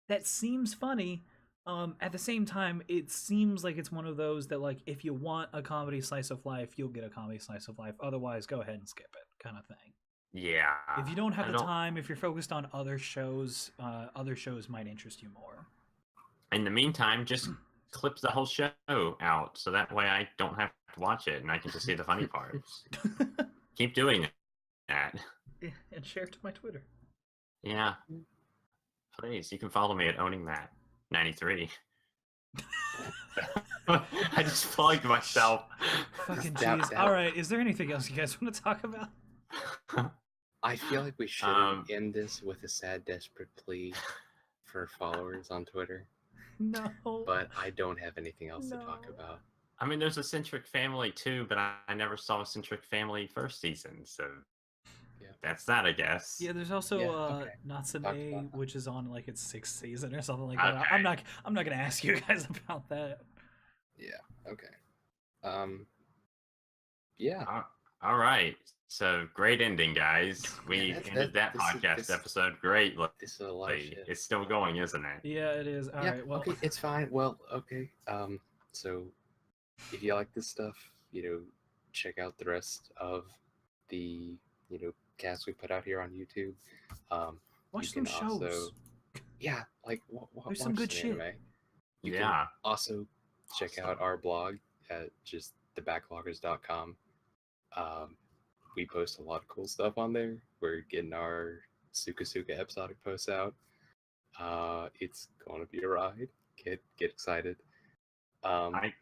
that seems funny. At the same time, it seems like it's one of those that like, if you want a comedy slice of life, you'll get a comedy slice of life. Otherwise, go ahead and skip it, kind of thing. Yeah. If you don't have I the time, if you're focused on other shows might interest you more. In the meantime, just clip the whole show out so that way I don't have to watch it and I can just see the funny parts. Keep doing that. And share it to my Twitter. Yeah. Please, you can follow me at OwningMatt93. I just plugged myself. Fucking Dab, jeez. dab. All right, is there anything else you guys want to talk about? I feel like we should end this with a sad, desperate plea for followers on Twitter, No. but I don't have anything else to talk No. about. I mean, there's a Centric Family too, but I never saw a Centric Family first season, so Yeah. that's that, I guess. Yeah, there's also Yeah, okay. Natsume, Talked about that. which is on like its 6th season or something like that. Okay. I'm not gonna ask you guys about that. Yeah. Okay. Yeah. All right. So great ending, guys. We Yeah, that's- ended that this is- podcast this- episode great. Look, This is a lot of shit. it's still going, isn't it? Yeah, it is. All right. Yeah. Well, Okay. It's fine. Well. Okay. So, if you like this stuff, check out the rest of the cast we put out here on YouTube. watch you some can also- shows. Yeah, like There's some good shit. Anime. You Yeah. can also check out our blog at just thebacklogers.com. We post a lot of cool stuff on there. We're getting our SukaSuka episodic posts out. It's gonna be a ride. Get excited. And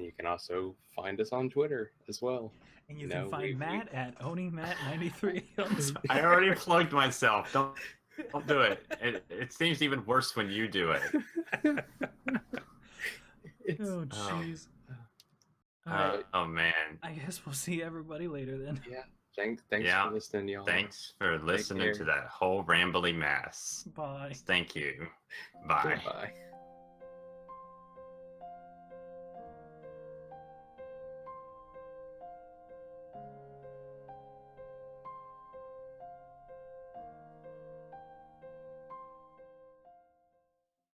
you can also find us on Twitter as well. And you No, can find we- Matt at OwningMatt93 on Twitter. I already plugged myself. Don't do it. It seems even worse when you do it. Oh, jeez. All right. Oh man. I guess we'll see everybody later then. Yeah. Thanks Yeah. for listening, y'all. Thanks for listening to care. that whole rambly mess. Bye. Thank you. Bye. Goodbye.